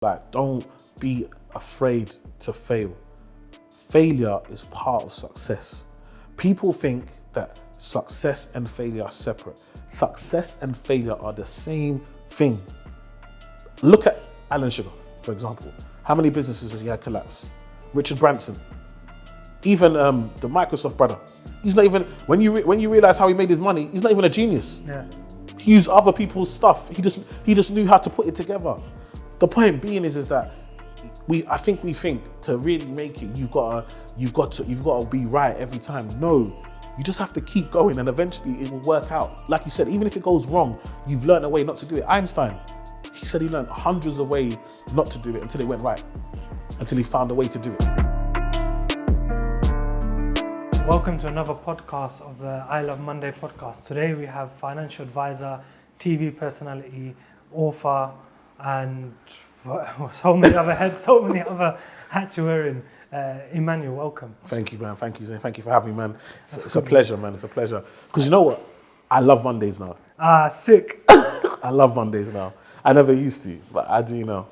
Like, don't be afraid to fail. Failure is part of success. People think that success and failure are separate. Success and failure are the same thing. Look at Alan Sugar, for example. How many businesses has he had collapse? Richard Branson, even the Microsoft brother. He's not even, when you realize how he made his money, he's not even a genius. Yeah. He used other people's stuff. He just knew how to put it together. The point being is that I think we think to really make it, you've got to be right every time. No, you just have to keep going, and eventually it will work out. Like you said, even if it goes wrong, you've learned a way not to do it. Einstein, he said he learned hundreds of ways not to do it until it went right, until he found a way to do it. Welcome to another podcast of the I Love Monday podcast. Today we have financial advisor, TV personality, author, and so many other hats you're wearing. Emmanuel, welcome. Thank you, man. Thank you for having me, man. It's a pleasure, man. It's a pleasure. Because you know what? I love Mondays now. Sick. I love Mondays now. I never used to, but I do now.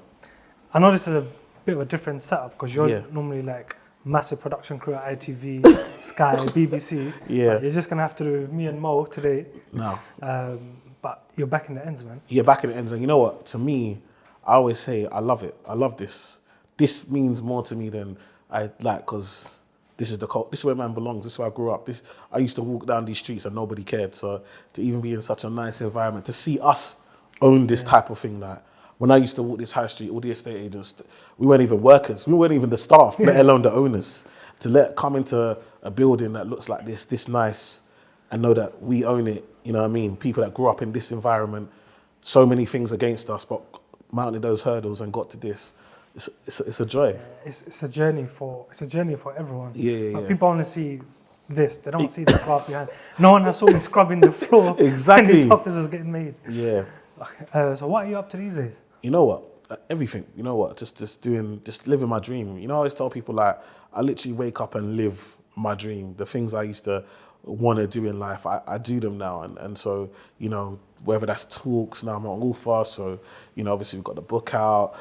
I know this is a bit of a different setup because you're normally like massive production crew at ITV, Sky, BBC. Yeah. But you're just going to have to do me and Mo today. No. But you're back in the ends, man. You're back in the ends. And you know what? To me, I always say, I love it. I love this. This means more to me than I like, because this is where man belongs. This is where I grew up. I used to walk down these streets and nobody cared. So to even be in such a nice environment, to see us own this type of thing, like when I used to walk this high street, all the estate agents, we weren't even workers. We weren't even the staff, let alone the owners. To come into a building that looks like this nice, and know that we own it. You know what I mean? People that grew up in this environment, so many things against us, but mounted those hurdles and got to this. It's a joy. It's a journey for everyone. Yeah. People only see this. They don't see the craft behind. No one has saw me scrubbing the floor. Exactly. When this office was getting made. Yeah. So what are you up to these days? You know what? Everything. You know what? Just living my dream. You know, I always tell people, like, I literally wake up and live my dream. The things I used to want to do in life, I do them now. And so, you know, whether that's talks, now I'm an author, so, you know, obviously we've got the book out,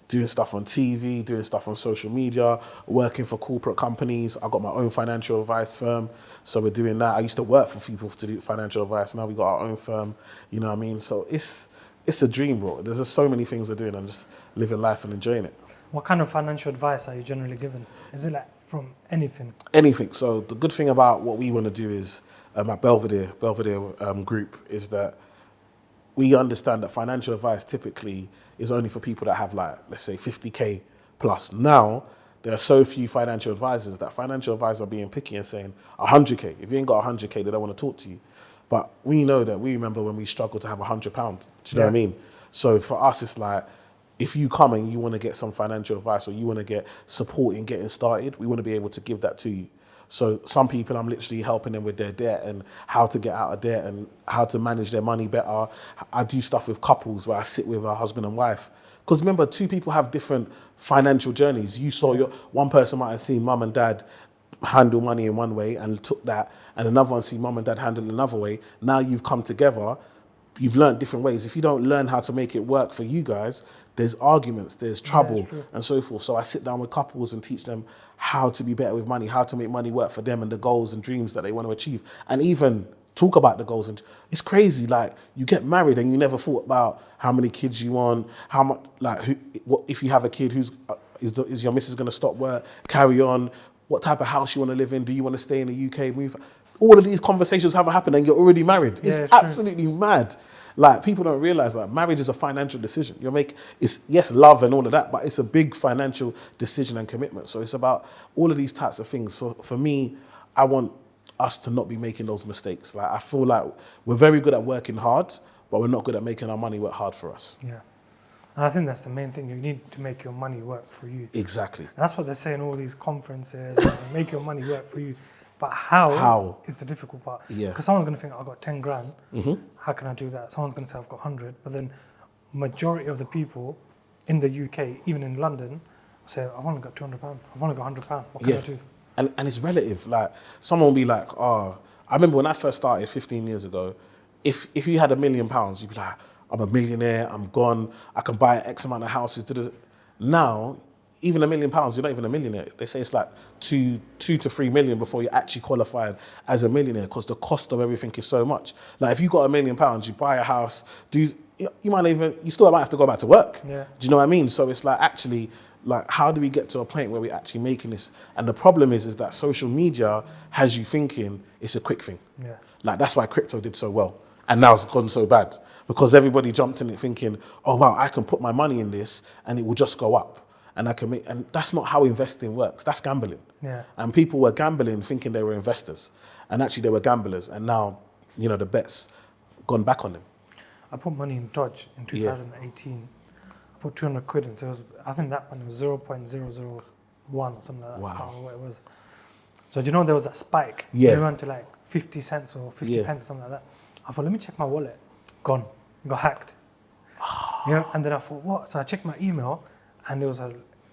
doing stuff on TV, doing stuff on social media, working for corporate companies. I've got my own financial advice firm, so we're doing that. I used to work for people to do financial advice. Now we've got our own firm, you know what I mean? So it's a dream, bro. There's just so many things we're doing and just living life and enjoying it. What kind of financial advice are you generally given? Is it like from anything? Anything. So the good thing about what we want to do is, at Belvedere group, is that we understand that financial advice typically is only for people that have, like, let's say 50K plus. Now, there are so few financial advisors that financial advisors are being picky and saying 100K. If you ain't got 100K, they don't want to talk to you. But we know that we remember when we struggled to have £100. Do you know what I mean? So for us, it's like, if you come and you want to get some financial advice or you want to get support in getting started, we want to be able to give that to you. So some people, I'm literally helping them with their debt and how to get out of debt and how to manage their money better. I do stuff with couples where I sit with a husband and wife. Because remember, two people have different financial journeys. You saw one person might have seen mum and dad handle money in one way and took that, and another one see mum and dad handle another way. Now you've come together, you've learned different ways. If you don't learn how to make it work for you guys, there's arguments, there's trouble, and so forth. So I sit down with couples and teach them how to be better with money, how to make money work for them and the goals and dreams that they want to achieve. And even talk about the goals. And it's crazy, like, you get married and you never thought about how many kids you want, how much, like, what if you have a kid, is your missus going to stop work, carry on, what type of house you want to live in, do you want to stay in the UK, move? All of these conversations haven't happened and you're already married. It's absolutely mad. Like, people don't realize that marriage is a financial decision. It's yes, love and all of that, but it's a big financial decision and commitment. So it's about all of these types of things. For me, I want us to not be making those mistakes. Like, I feel like we're very good at working hard, but we're not good at making our money work hard for us. Yeah. And I think that's the main thing. You need to make your money work for you. Exactly. And that's what they say in all these conferences, make your money work for you. But how is the difficult part? Yeah. Because someone's going to think, I've got 10 grand. Mm-hmm. How can I do that? Someone's going to say, I've got 100. But then majority of the people in the UK, even in London, say, I've only got £200. I've only got £100. What can I do? And it's relative. Like, someone will be like, I remember when I first started 15 years ago, if you had £1 million, you'd be like, I'm a millionaire, I'm gone, I can buy X amount of houses. Now, even £1 million, you're not even a millionaire. They say it's like two to 3 million before you're actually qualified as a millionaire, because the cost of everything is so much. Like if you got £1 million, you buy a house, you still might have to go back to work. Yeah. Do you know what I mean? So it's like, actually, like, how do we get to a point where we're actually making this? And the problem is that social media has you thinking it's a quick thing. Yeah. Like that's why crypto did so well, and now it's gone so bad, because everybody jumped in it thinking, oh wow, I can put my money in this and it will just go up, and I can make. And that's not how investing works. That's gambling. Yeah. And people were gambling thinking they were investors, and actually they were gamblers. And now, the bet's gone back on them. I put money in Dodge in 2018. I put 200 quid in. So I think that one was 0.001 or something like that. Wow. I can't remember what it was. So do you know there was a spike? Yeah. It went to like 50 cents or 50 pence or something like that. I thought, let me check my wallet. Gone. Got hacked. And then I thought, what? So I checked my email, and there was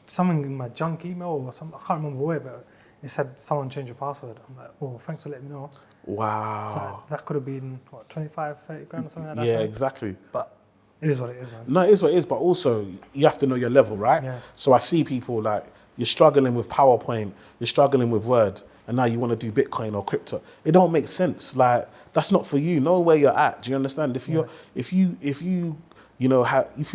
something in my junk email or something. I can't remember where, but it said someone changed your password. I'm like, oh, thanks for letting me know. Wow. So that could have been, 25, 30 grand or something like that. Yeah, exactly. But it is what it is, man. No, it is what it is, but also you have to know your level, right? Yeah. So I see people like, you're struggling with PowerPoint, you're struggling with Word, and now you want to do Bitcoin or crypto. It don't make sense. Like, that's not for you. Know where you're at. Do you understand? If you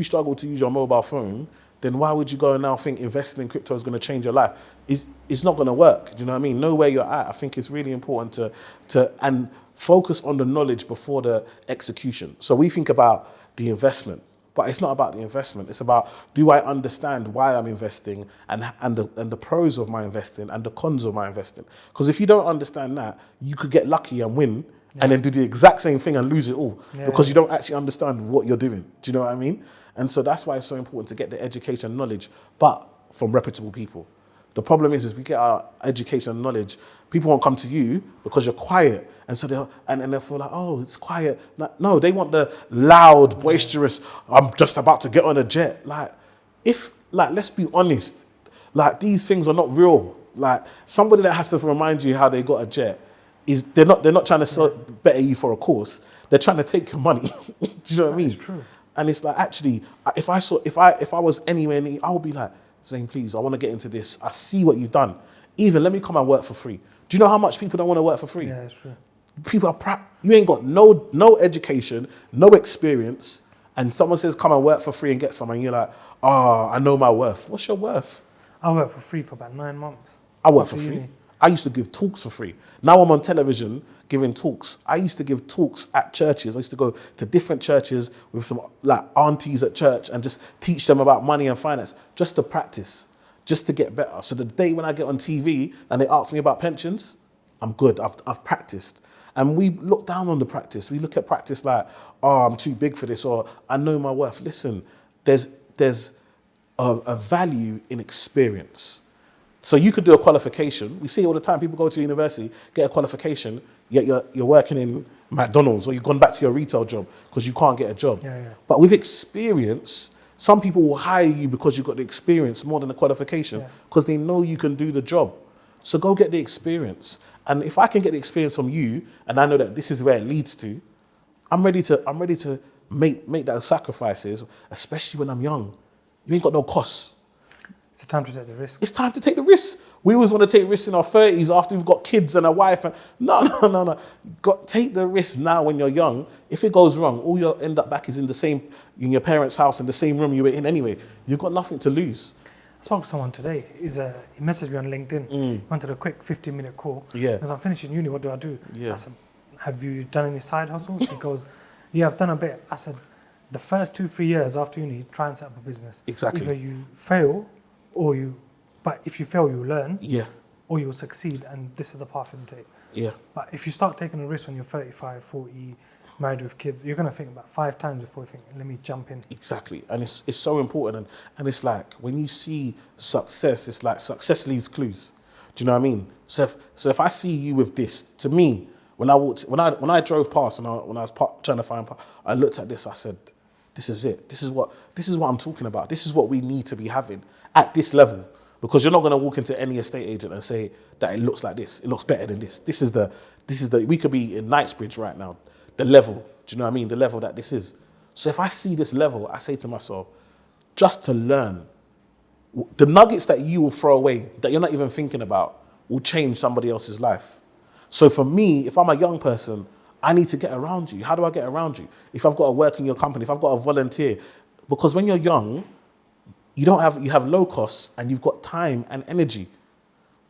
struggle to use your mobile phone, then why would you go and now think investing in crypto is going to change your life? It's not going to work. Do you know what I mean? Know where you're at. I think it's really important to focus on the knowledge before the execution. So we think about the investment, but it's not about the investment. It's about, do I understand why I'm investing and the pros of my investing and the cons of my investing? Because if you don't understand that, you could get lucky and win and then do the exact same thing and lose it all because you don't actually understand what you're doing. Do you know what I mean? And so that's why it's so important to get the education and knowledge, but from reputable people. The problem is we get our education and knowledge, people won't come to you because you're quiet. And so they'll feel like, oh, it's quiet. No, they want the loud, boisterous, I'm just about to get on a jet. Let's be honest, these things are not real. Somebody that has to remind you how they got a jet, they're not trying to better you for a course. They're trying to take your money. Do you know what I mean? It's true. And it's like, actually, if I was anywhere near, I would be like, Zane, please, I want to get into this. I see what you've done. Even let me come and work for free. Do you know how much people don't want to work for free? Yeah, it's true. People are you ain't got no education, no experience, and someone says come and work for free and get some, and you're like, oh, I know my worth. What's your worth? I worked for free for about 9 months. I work for free. I used to give talks for free. Now I'm on television giving talks. I used to give talks at churches. I used to go to different churches with some aunties at church and just teach them about money and finance, just to practice, just to get better. So the day when I get on TV and they ask me about pensions, I'm good. I've practiced. And we look down on the practice. We look at practice like, oh, I'm too big for this, or I know my worth. Listen, there's a value in experience. So you could do a qualification. We see it all the time. People go to university, get a qualification, yet you're working in McDonald's, or you've gone back to your retail job because you can't get a job. Yeah. But with experience, some people will hire you because you've got the experience more than the qualification, because they know you can do the job. So go get the experience. And if I can get the experience from you, and I know that this is where it leads to, I'm ready to make those sacrifices, especially when I'm young. You ain't got no costs. It's time to take the risk. It's time to take the risk. We always want to take risks in our 30s after we've got kids and a wife. And no. Take the risk now when you're young. If it goes wrong, all you'll end up back is in your parents' house, in the same room you were in anyway. You've got nothing to lose. I spoke to someone today. He messaged me on LinkedIn. Wanted a quick 15-minute call. Yeah. Because I'm finishing uni, what do I do? Yeah. I said, have you done any side hustles? He goes, yeah, I've done a bit. I said, the first 2-3 years after uni, try and set up a business. Exactly. Either you fail, but if you fail, you learn. Yeah. Or you'll succeed, and this is the path you take. Yeah. But if you start taking a risk when you're 35, 40, married with kids, you're going to think about 5 times before you think, let me jump in. Exactly. And it's so important. And it's like, when you see success, it's like success leaves clues. Do you know what I mean? So if I see you with this, to me, when I drove past and when I was trying to find, I looked at this, I said, this is it. This is what I'm talking about. This is what we need to be having at this level. Because you're not going to walk into any estate agent and say that it looks like this. It looks better than this. This is the. We could be in Knightsbridge right now. The level. Do you know what I mean? The level that this is. So if I see this level, I say to myself, just to learn, The nuggets that you will throw away, that you're not even thinking about, will change somebody else's life. So for me, if I'm a young person, I need to get around you. How do I get around you? If I've got to work in your company, if I've got to volunteer, because when you're young, you have low costs and you've got time and energy.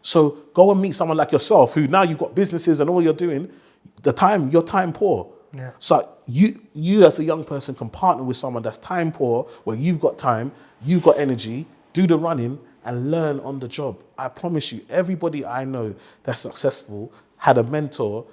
So go and meet someone like yourself who now you've got businesses and all you're doing, you're time poor. Yeah. So you as a young person can partner with someone that's time poor, where you've got time, you've got energy, do the running and learn on the job. I promise you, everybody I know that's successful had a mentor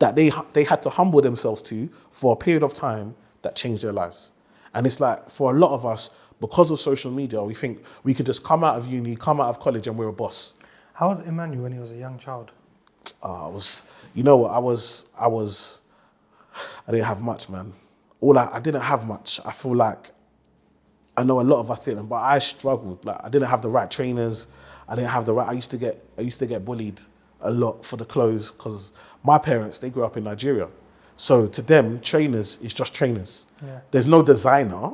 that they had to humble themselves to for a period of time that changed their lives. And it's like, for a lot of us, because of social media, we think we could just come out of uni, come out of college and we're a boss. How was Emmanuel when he was a young child? I didn't have much, man. I didn't have much. I feel like, I know a lot of us didn't, but I struggled. Like, I didn't have the right trainers. I used to get bullied a lot for the clothes, because my parents, they grew up in Nigeria. So to them, trainers is just trainers. Yeah. There's no designer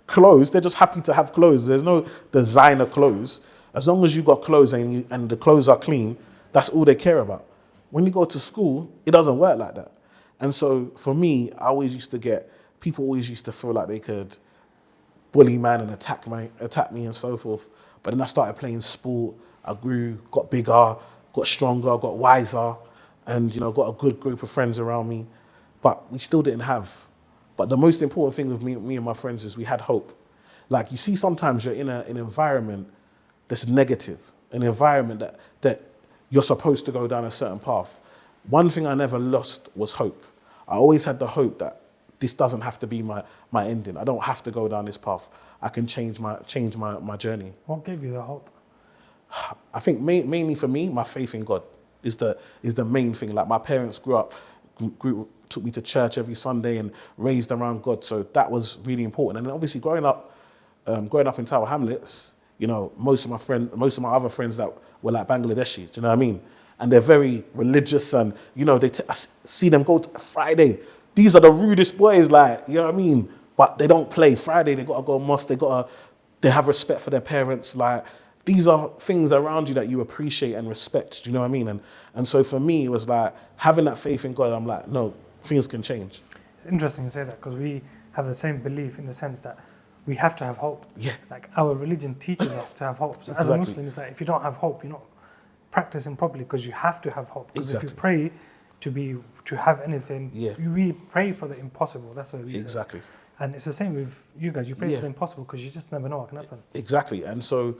clothes. They're just happy to have clothes. There's no designer clothes. As long as you got clothes and the clothes are clean, that's all they care about. When you go to school, it doesn't work like that. And so for me, people always used to feel like they could bully man and attack me and so forth. But then I started playing sport. I grew, got bigger, got stronger, got wiser, and got a good group of friends around me. But we still didn't have. But the most important thing with me and my friends is we had hope. Like, you see, sometimes you're in an environment that's negative, an environment that you're supposed to go down a certain path. One thing I never lost was hope. I always had the hope that this doesn't have to be my ending. I don't have to go down this path. I can change my journey. What gave you the hope? I think mainly for me, my faith in God is the main thing. Like, my parents took me to church every Sunday and raised around God. So that was really important. And then obviously growing up in Tower Hamlets, most of my other friends that were like Bangladeshi, do you know what I mean? And they're very religious, and I see them go to Friday. These are the rudest boys, like, you know what I mean? But they don't play Friday. They gotta go mosque. They have respect for their parents. Like, these are things around you that you appreciate and respect. Do you know what I mean? And so for me, it was like having that faith in God. I'm like, no, things can change. It's interesting you say that, because we have the same belief in the sense that we have to have hope. Yeah. Like, our religion teaches us to have hope. So as a Muslim, it's like, if you don't have hope, you're not practicing properly, because you have to have hope. Because if you pray to have anything, we pray for the impossible. That's what we say. Exactly. And it's the same with you guys. You pray for the impossible because you just never know what can happen. Exactly. And so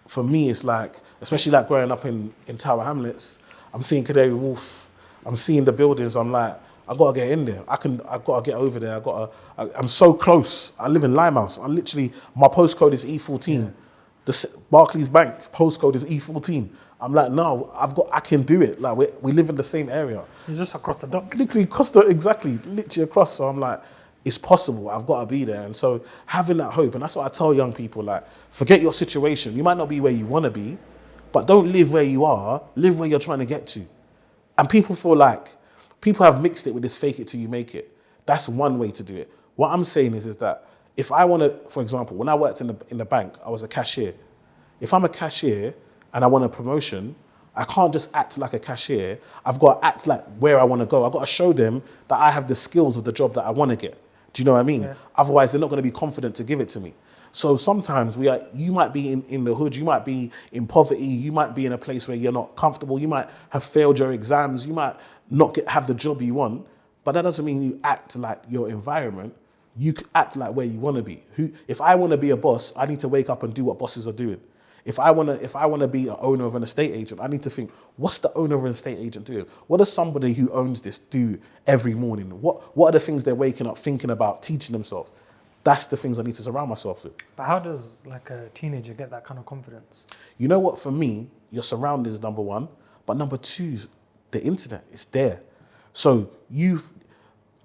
for me, it's like, especially like growing up in Tower Hamlets, I'm seeing Canary Wharf, I'm seeing the buildings, I'm like, I gotta get in there. I gotta get over there. I'm so close. I live in Limehouse. My postcode is E14. Yeah. The Barclays Bank postcode is E14. I'm like, no, I can do it. Like, we live in the same area. You're just across the dock. Literally across. So I'm like, it's possible. I've got to be there. And so having that hope, and that's what I tell young people, like, forget your situation. You might not be where you want to be, but don't live where you are. Live where you're trying to get to. And people have mixed it with this fake it till you make it. That's one way to do it. What I'm saying is that if I want to, for example, when I worked in the bank, I was a cashier. If I'm a cashier and I want a promotion, I can't just act like a cashier. I've got to act like where I want to go. I've got to show them that I have the skills of the job that I want to get. Do you know what I mean? Yeah. Otherwise, they're not going to be confident to give it to me. So sometimes you might be in the hood, you might be in poverty, you might be in a place where you're not comfortable, you might have failed your exams, you might not have the job you want, but that doesn't mean you act like your environment. You act like where you want to be. If I want to be a boss, I need to wake up and do what bosses are doing. If I want to be an owner of an estate agent, I need to think, what's the owner of an estate agent doing? What does somebody who owns this do every morning? What are the things they're waking up thinking about, teaching themselves? That's the things I need to surround myself with. But how does like a teenager get that kind of confidence? You know what, for me, your surroundings is number one, but number two, the internet is there. So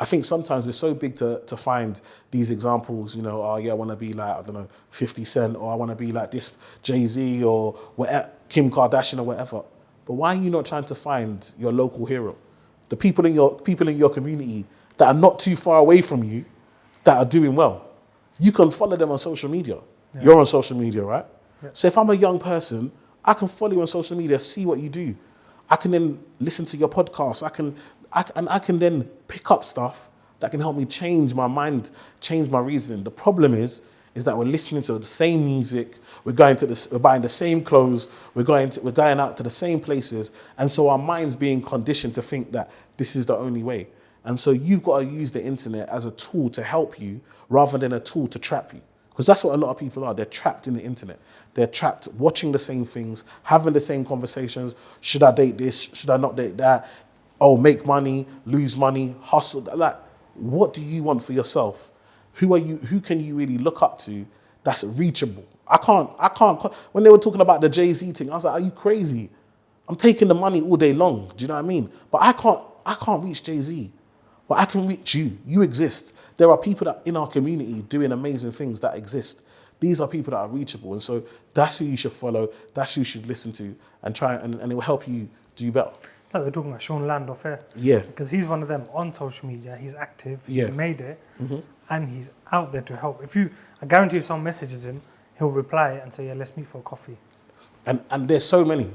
I think sometimes we're so big to find these examples, I want to be like, 50 Cent, or I want to be like this Jay-Z or whatever, Kim Kardashian or whatever. But why are you not trying to find your local hero? The people in your community that are not too far away from you, that are doing well. You can follow them on social media. Yeah. You're on social media, right? So if I'm a young person, I can follow you on social media, see what you do. I can then listen to your podcast. I can then pick up stuff that can help me change my mind, change my reasoning. The problem is that we're listening to the same music, we're buying the same clothes, we're going out to the same places, and so our mind's being conditioned to think that this is the only way. And so you've got to use the internet as a tool to help you rather than a tool to trap you. Because that's what a lot of people are. They're trapped in the internet. They're trapped watching the same things, having the same conversations. Should I date this? Should I not date that? Oh, make money, lose money, hustle. Like, what do you want for yourself? Who can you really look up to that's reachable? I can't. When they were talking about the Jay-Z thing, I was like, are you crazy? I'm taking the money all day long. Do you know what I mean? But I can't reach Jay-Z. But I can reach you. You exist. There are people that in our community doing amazing things that exist. These are people that are reachable. And so that's who you should follow. That's who you should listen to and try, and it will help you do better. It's like we're talking about Sean Landorf here. Yeah. Because he's one of them on social media. He's active. He's made it. Mm-hmm. And he's out there to help. I guarantee if someone messages him, he'll reply and say, yeah, let's meet for a coffee. And there's so many.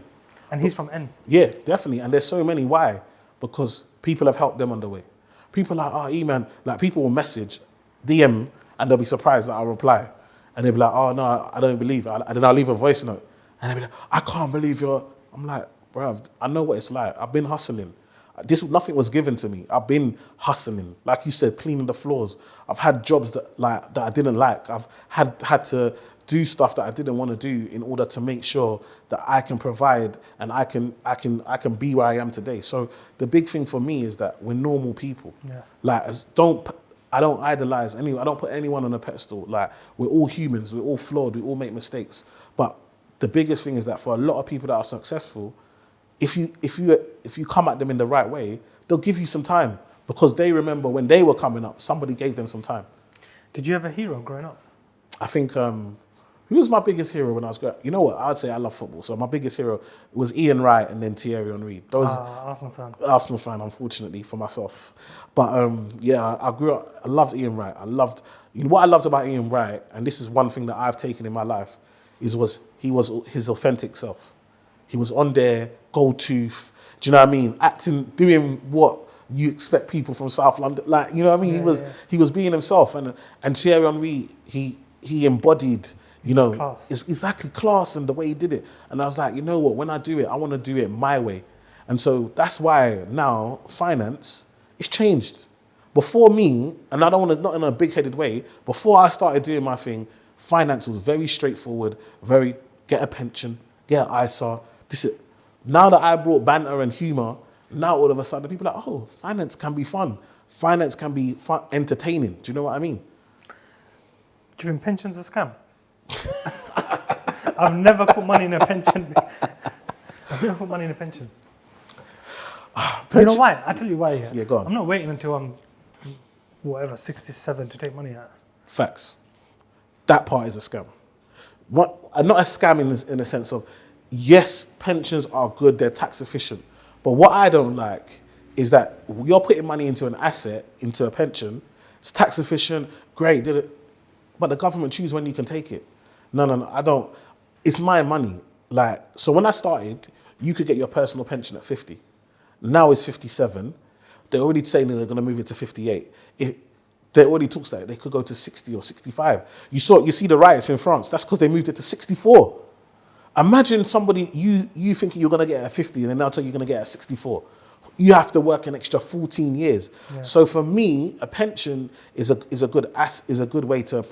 And he's from Ends. Yeah, definitely. And there's so many. Why? Because people have helped them on the way. People are like, oh, E-man, like people will message, DM, and they'll be surprised that I'll reply. And they'll be like, oh, no, I don't believe it. And then I'll leave a voice note. And they'll be like, I can't believe I'm like, bruv, I know what it's like. I've been hustling. Nothing was given to me. I've been hustling. Like you said, cleaning the floors. I've had jobs that I didn't like. I've had to do stuff that I didn't want to do in order to make sure that I can provide and I can be where I am today. So the big thing for me is that we're normal people. Yeah. Like, I don't idolize anyone. I don't put anyone on a pedestal. Like, we're all humans. We're all flawed. We all make mistakes. But the biggest thing is that for a lot of people that are successful, if you come at them in the right way, they'll give you some time because they remember when they were coming up, somebody gave them some time. Did you have a hero growing up? I think, who was my biggest hero when I was growing up? You know what? I'd say I love football. So my biggest hero was Ian Wright and then Thierry Henry. Arsenal fan, unfortunately, for myself. But yeah, I grew up, I loved Ian Wright. What I loved about Ian Wright, and this is one thing that I've taken in my life, he was his authentic self. He was on there, gold tooth, do you know what I mean? Acting, doing what you expect people from South London, like, you know what I mean? He was being himself, and Thierry Henry, he embodied, it's exactly class and the way he did it. And I was like, you know what? When I do it, I want to do it my way. And so that's why now finance is changed. Before me, and I don't want to, not in a big-headed way, before I started doing my thing, finance was very straightforward, get a pension, get an ISA. Now that I brought banter and humor, now all of a sudden people are like, oh, finance can be fun. Finance can be fun, entertaining. Do you know what I mean? Do you think pension's a scam? I've never put money in a pension. You know why? I'll tell you why. Yeah, go on. I'm not waiting until I'm, 67 to take money out. Facts. That part is a scam. Not a scam in the sense of, yes, pensions are good, they're tax efficient. But what I don't like is that you're putting money into an asset, into a pension, it's tax efficient, great, did it, but the government choose when you can take it. No, I don't. It's my money. Like, so when I started, you could get your personal pension at 50. Now it's 57. They're already saying that they're going to move it to 58. They already talks that they could go to 60 or 65. You see the riots in France. That's because they moved it to 64. Imagine somebody, you thinking you're going to get at 50 and then they'll tell you you're going to get at 64. You have to work an extra 14 years. Yeah. So for me, a pension is a good way to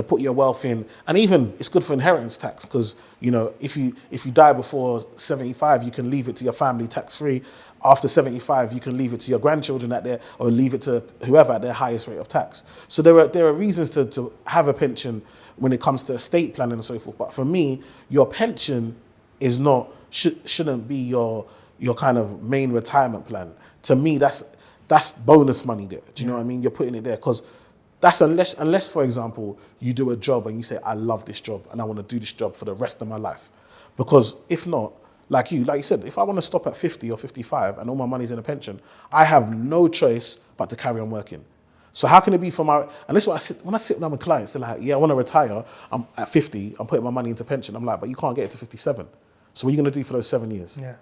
put your wealth in, and even it's good for inheritance tax because if you die before 75, you can leave it to your family tax free. After 75, you can leave it to your grandchildren or leave it to whoever at their highest rate of tax. So there are reasons to have a pension when it comes to estate planning and so forth. But for me, your pension is shouldn't be your kind of main retirement plan. To me, that's bonus money there. Do you know what I mean? You're putting it there because that's unless, for example, you do a job and you say, I love this job and I want to do this job for the rest of my life. Because if not, like you said, if I want to stop at 50 or 55 and all my money's in a pension, I have no choice but to carry on working. So how can it be for my, and this is what when I sit down with clients, they're like, yeah, I want to retire. I'm at 50, I'm putting my money into pension. I'm like, but you can't get it to 57. So what are you going to do for those 7 years? Yeah.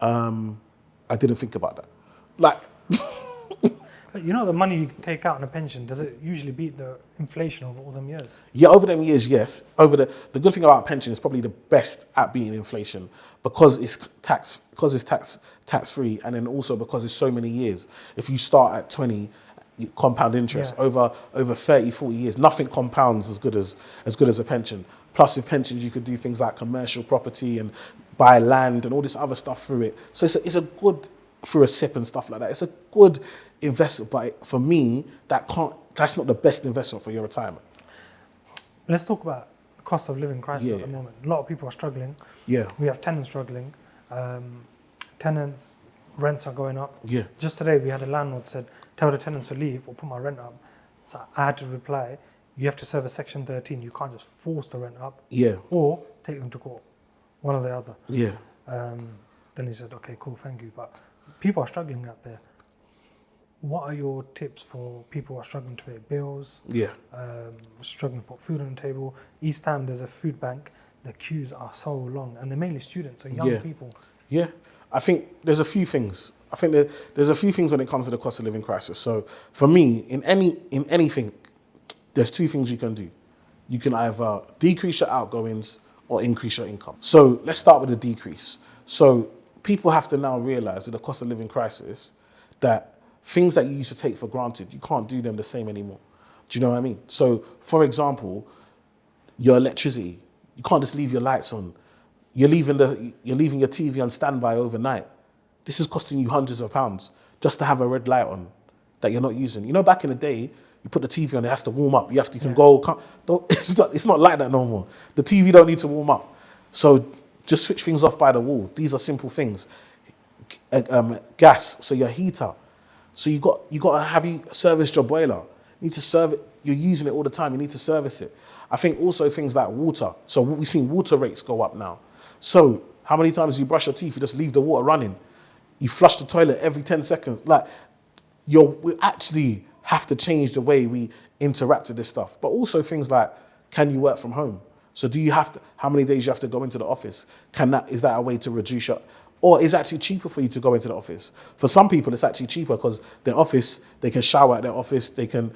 I didn't think about that. Like, But you know, the money you take out in a pension, does it usually beat the inflation of all them years? yeah, over them years, yes. The good thing about a pension is probably the best at beating inflation because it's tax free, and then also because it's so many years. If you start at 20, you compound interest over 30, 40 years, nothing compounds as good as a pension. Plus, with pensions, you could do things like commercial property and buy land and all this other stuff through it. So it's a good, through a SIP and stuff like that. It's a good investment, but for me, that's not the best investment for your retirement. Let's talk about the cost of living crisis at the moment. A lot of people are struggling. Yeah. We have tenants struggling. Tenants, rents are going up. Yeah. Just today, we had a landlord said, tell the tenants to leave or put my rent up. So I had to reply, you have to serve a Section 13. You can't just force the rent up. Yeah. Or take them to court. One or the other. Yeah. Then he said, okay, cool, thank you. But people are struggling out there. What are your tips for people who are struggling to pay bills? Yeah. Struggling to put food on the table? East Ham, there's a food bank. The queues are so long, and they're mainly students, so young people. Yeah. I think there's a few things. I think there's a few things when it comes to the cost of living crisis. So for me, in anything, there's two things you can do. You can either decrease your outgoings or increase your income. So let's start with the decrease. So people have to now realize with the cost of living crisis that things that you used to take for granted, you can't do them the same anymore. Do you know what I mean? So, for example, your electricity, you can't just leave your lights on. You're leaving your TV on standby overnight. This is costing you hundreds of pounds just to have a red light on that you're not using. You know, back in the day, you put the TV on, it has to warm up. You can go. It's not like that no more. The TV don't need to warm up. So just switch things off by the wall. These are simple things. Gas, so your heater. So you got to have you service your boiler. You need to serve it. You're using it all the time. You need to service it. I think also things like water. So we've seen water rates go up now. So how many times you brush your teeth? You just leave the water running. You flush the toilet every 10 seconds. Like we actually have to change the way we interact with this stuff. But also things like, can you work from home? So do you have to? How many days you have to go into the office? Is that a way to reduce your? Or is it actually cheaper for you to go into the office? For some people, it's actually cheaper because their office, they can shower at their office, they can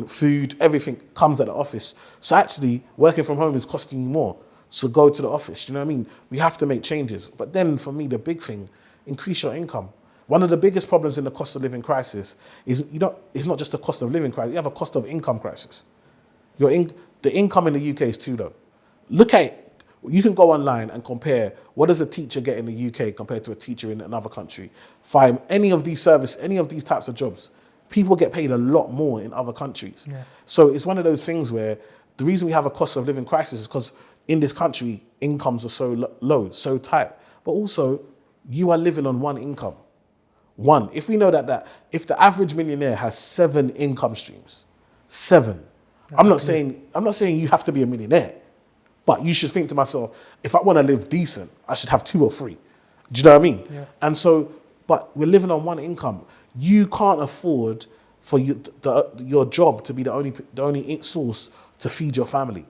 food, everything comes at the office. So actually, working from home is costing you more. So go to the office, you know what I mean? We have to make changes. But then for me, the big thing, increase your income. One of the biggest problems in the cost of living crisis is, it's not just a cost of living crisis, you have a cost of income crisis. The income in the UK is too low. Look at it. You can go online and compare what does a teacher get in the UK compared to a teacher in another country. Find any of these types of jobs. People get paid a lot more in other countries. Yeah. So it's one of those things where the reason we have a cost of living crisis is because in this country, incomes are so low, so tight. But also, you are living on one income. One. If we know that if the average millionaire has 7 income streams, 7. I'm not saying you have to be a millionaire. But you should think to myself, if I want to live decent, I should have 2 or 3. Do you know what I mean? Yeah. And so, but we're living on one income. You can't afford for your job to be the only source to feed your family.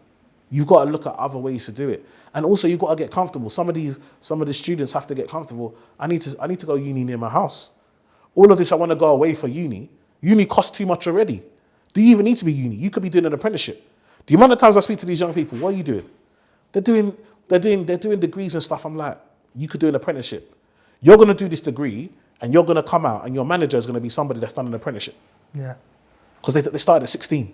You've got to look at other ways to do it. And also, you've got to get comfortable. Some of the students have to get comfortable. I need to go uni near my house. All of this, I want to go away for uni. Uni costs too much already. Do you even need to be uni? You could be doing an apprenticeship. The amount of times I speak to these young people, what are you doing? They're doing degrees and stuff. I'm like, you could do an apprenticeship. You're going to do this degree and you're going to come out and your manager is going to be somebody that's done an apprenticeship. Yeah. Because they started at 16.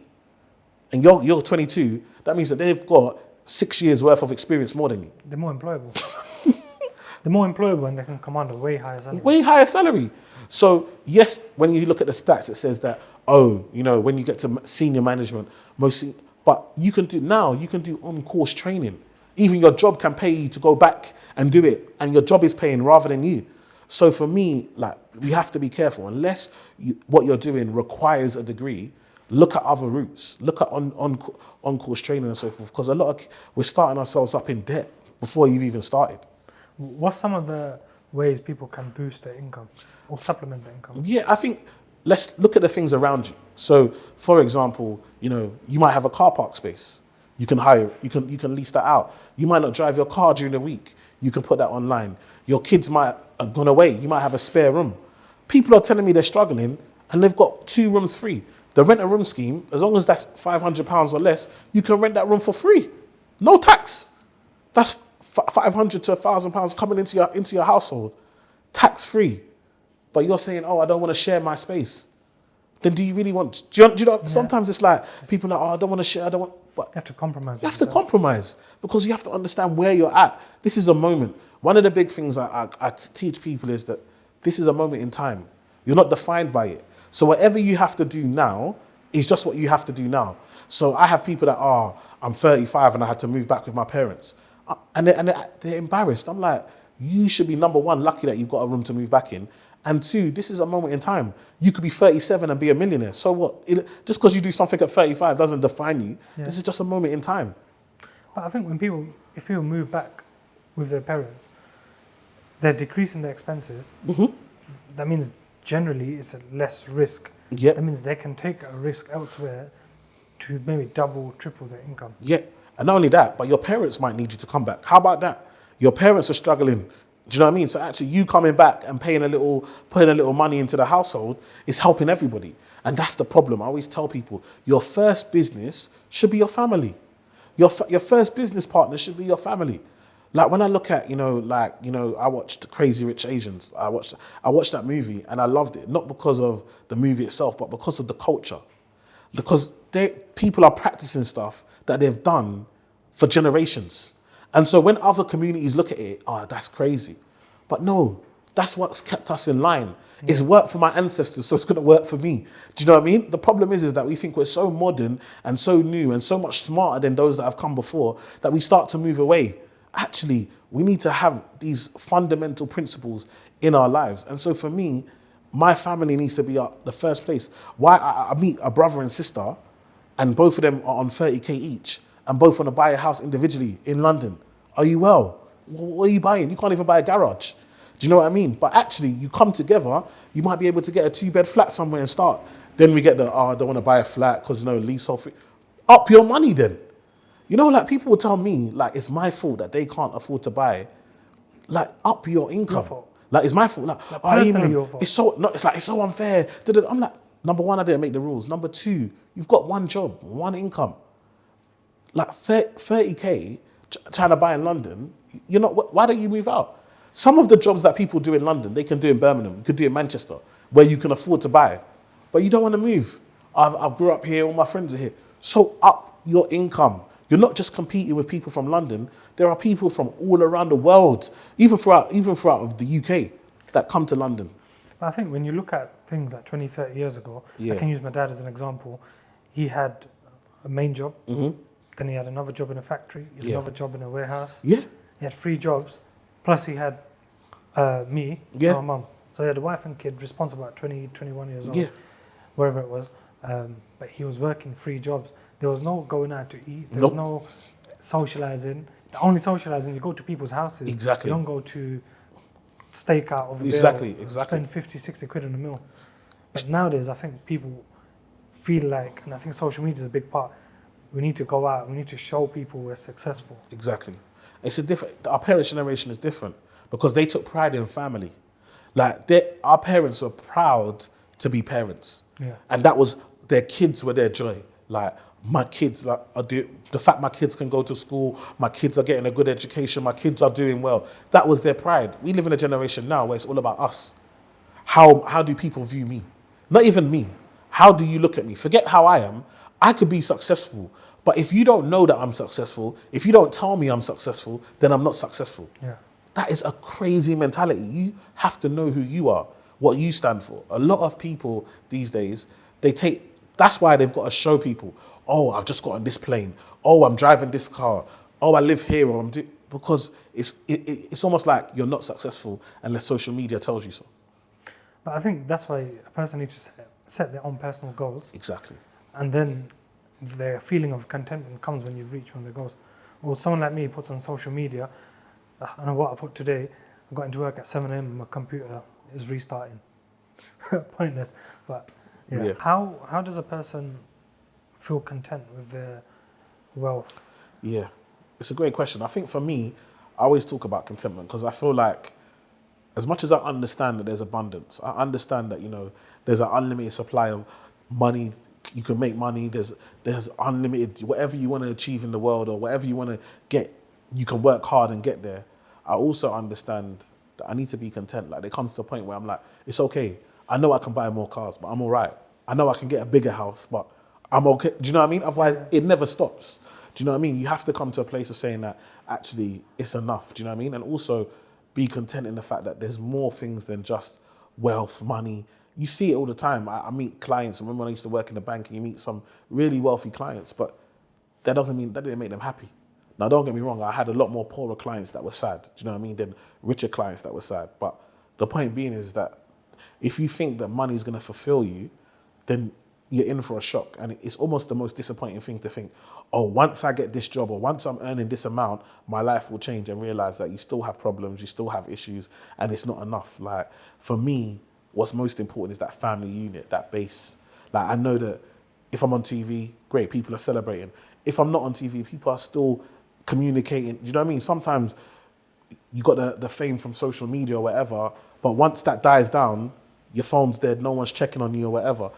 And you're 22. That means that they've got 6 years worth of experience more than you. They're more employable. They're more employable and they can command a way higher salary. Way higher salary. So yes, when you look at the stats, it says that, when you get to senior management, but you can do on-course training. Even your job can pay you to go back and do it, and your job is paying rather than you. So for me, we have to be careful. Unless what you're doing requires a degree, look at other routes. Look at on-course training and so forth. Because we're starting ourselves up in debt before you've even started. What's some of the ways people can boost their income or supplement their income? Yeah, I think let's look at the things around you. So, for example, you might have a car park space. You can hire, you can lease that out. You might not drive your car during the week. You can put that online. Your kids might have gone away. You might have a spare room. People are telling me they're struggling and they've got 2 rooms free. The rent a room scheme, as long as that's £500 or less, you can rent that room for free. No tax. That's £500 to £1,000 coming into your household, tax free. But you're saying, oh, I don't want to share my space. Then do you really want? Do you know? Sometimes it's like people are like, oh, I don't want to share. I don't want. But You have to compromise. you have to compromise because you have to understand where you're at. This is a moment. One of the big things I teach people is that this is a moment in time. You're not defined by it. So whatever you have to do now is just what you have to do now. So I have people that are, I'm 35 and I had to move back with my parents. And they're embarrassed. I'm like, you should be number one, lucky that you've got a room to move back in. And 2, this is a moment in time. You could be 37 and be a millionaire. So what? Just because you do something at 35 doesn't define you. Yeah. This is just a moment in time. But I think if people move back with their parents, they're decreasing their expenses. Mm-hmm. That means generally it's a less risk. Yep. That means they can take a risk elsewhere to maybe double, triple their income. Yeah. And not only that, but your parents might need you to come back. How about that? Your parents are struggling. Do you know what I mean? So actually you coming back and putting a little money into the household is helping everybody. And that's the problem. I always tell people, your first business should be your family. Your first business partner should be your family. Like when I look at, I watched Crazy Rich Asians. I watched that movie and I loved it. Not because of the movie itself, but because of the culture. Because people are practicing stuff that they've done for generations. And so when other communities look at it, that's crazy. But no, that's what's kept us in line. Yeah. It's worked for my ancestors, so it's going to work for me. Do you know what I mean? The problem is that we think we're so modern and so new and so much smarter than those that have come before that we start to move away. Actually, we need to have these fundamental principles in our lives. And so for me, my family needs to be the first place. Why I meet a brother and sister and both of them are on 30k each. And both want to buy a house individually in London. Are you well? What are you buying? You can't even buy a garage. Do you know what I mean? But actually, you come together, you might be able to get a 2-bed flat somewhere and start. Then we get I don't want to buy a flat because, leasehold free. Up your money then. People will tell me, it's my fault that they can't afford to buy. Up your income. Your fault. It's my fault. Personally your fault. It's so unfair. I'm like, number one, I didn't make the rules. Number 2, you've got one job, one income. 30k trying to buy in London, why don't you move out? Some of the jobs that people do in London, they can do in Birmingham, you could do in Manchester, where you can afford to buy, but you don't want to move. I grew up here, all my friends are here. So up your income. You're not just competing with people from London, there are people from all around the world, even throughout of the UK, that come to London. I think when you look at things like 20, 30 years ago, I can use my dad as an example. He had a main job. Mm-hmm. Then he had another job in a factory, he had another job in a warehouse. Yeah. He had 3 jobs, plus he had me and my mum. So he had a wife and kid, responsible at 20, 21 years old, wherever it was. But he was working 3 jobs. There was no going out to eat. There was no socialising. The only socialising, you go to people's houses. Exactly. You don't go to steak out over there. Exactly. Spend 50, 60 quid on a meal. But nowadays, I think people feel like, and I think social media is a big part, we need to go out, we need to show people we're successful. Exactly. Our parents' generation is different because they took pride in family. Our parents were proud to be parents. Yeah. And that was, their kids were their joy. My kids the fact my kids can go to school, my kids are getting a good education, my kids are doing well. That was their pride. We live in a generation now where it's all about us. How do people view me? Not even me. How do you look at me? Forget how I am. I could be successful, but if you don't know that I'm successful, if you don't tell me I'm successful, then I'm not successful. Yeah. That is a crazy mentality. You have to know who you are, what you stand for. A lot of people these days, that's why they've got to show people, oh, I've just got on this plane. Oh, I'm driving this car. Oh, I live here. Because it's almost like you're not successful unless social media tells you so. But I think that's why a person needs to set their own personal goals. Exactly. And then their feeling of contentment comes when you reach one of the goals. Or someone like me puts on social media, I know what I put today, I got into work at 7 a.m. and my computer is restarting. Pointless. But Yeah. How does a person feel content with their wealth? Yeah, it's a great question. I think for me, I always talk about contentment because I feel like as much as I understand that there's abundance, I understand that, there's an unlimited supply of money. You can make money. There's unlimited, whatever you want to achieve in the world or whatever you want to get, you can work hard and get there. I also understand that I need to be content. Like there comes to a point where I'm like, it's okay. I know I can buy more cars, but I'm all right. I know I can get a bigger house, but I'm okay. Do you know what I mean? Otherwise, it never stops. Do you know what I mean? You have to come to a place of saying that actually it's enough. Do you know what I mean? And also be content in the fact that there's more things than just wealth, money. You see it all the time. I meet clients. I remember when I used to work in the bank and you meet some really wealthy clients, but that doesn't mean that didn't make them happy. Now, don't get me wrong. I had a lot more poorer clients that were sad. Do you know what I mean? Than richer clients that were sad. But the point being is that if you think that money is going to fulfill you, then you're in for a shock. And it's almost the most disappointing thing to think, oh, once I get this job or once I'm earning this amount, my life will change, and realize that you still have problems, you still have issues, and it's not enough. Like for me, what's most important is that family unit, that base. Like I know that if I'm on TV, great, people are celebrating. If I'm not on TV, people are still communicating. Do you know what I mean? Sometimes you got the fame from social media or whatever, but once that dies down, your phone's dead, no one's checking on you or whatever.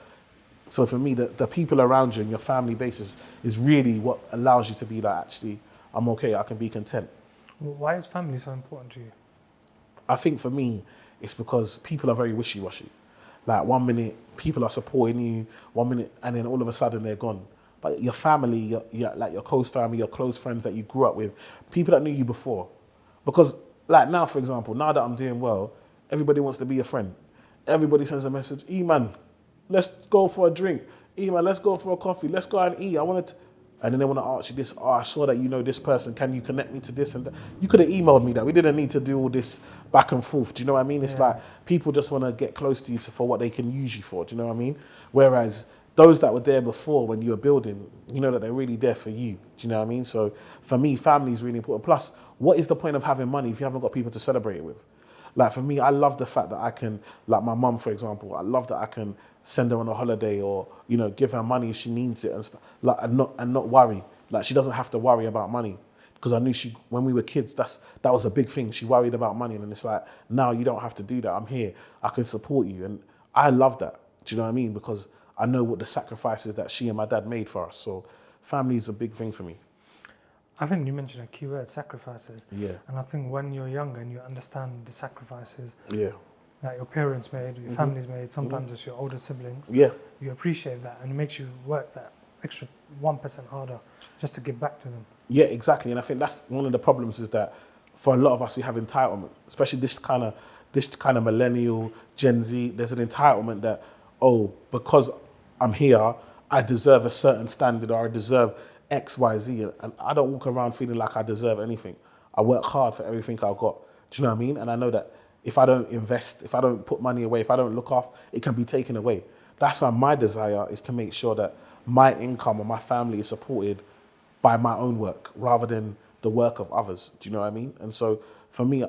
So for me, the people around you and your family basis is really what allows you to be like, actually, I'm okay, I can be content. Why is family so important to you? I think for me, it's because people are very wishy-washy. Like 1 minute, people are supporting you, 1 minute, and then all of a sudden they're gone. But your family, like your close family, your close friends that you grew up with, people that knew you before. Because like now, for example, now that I'm doing well, everybody wants to be a friend. Everybody sends a message, man, let's go for a drink. Man, let's go for a coffee. Let's go and eat. And then they want to ask you this. Oh, I saw that you know this person. Can you connect me to this and that? You could have emailed me that. We didn't need to do all this back and forth. Do you know what I mean? It's like people just want to get close to you for what they can use you for. Do you know what I mean? Whereas those that were there before when you were building, you know that they're really there for you. Do you know what I mean? So for me, family is really important. Plus, what is the point of having money if you haven't got people to celebrate it with? Like for me, I love the fact that I can, like my mum, for example, I love that I can send her on a holiday or, give her money if she needs it and stuff, like, and not worry. Like she doesn't have to worry about money. Because I knew when we were kids, that was a big thing. She worried about money, and it's like, now you don't have to do that. I'm here. I can support you. And I love that. Do you know what I mean? Because I know what the sacrifices that she and my dad made for us. So family is a big thing for me. I think you mentioned a key word, sacrifices. Yeah. And I think when you're younger and you understand the sacrifices that your parents made, your family's made, sometimes it's your older siblings, you appreciate that, and it makes you work that extra 1% harder just to give back to them. Yeah, exactly. And I think that's one of the problems is that for a lot of us, we have entitlement, especially this kind of millennial Gen Z. There's an entitlement that, oh, because I'm here, I deserve a certain standard or I deserve X, Y, Z. And I don't walk around feeling like I deserve anything. I work hard for everything I've got. Do you know what I mean? And I know that if I don't invest, if I don't put money away, if I don't look off, it can be taken away. That's why my desire is to make sure that my income or my family is supported by my own work rather than the work of others. Do you know what I mean? And so for me,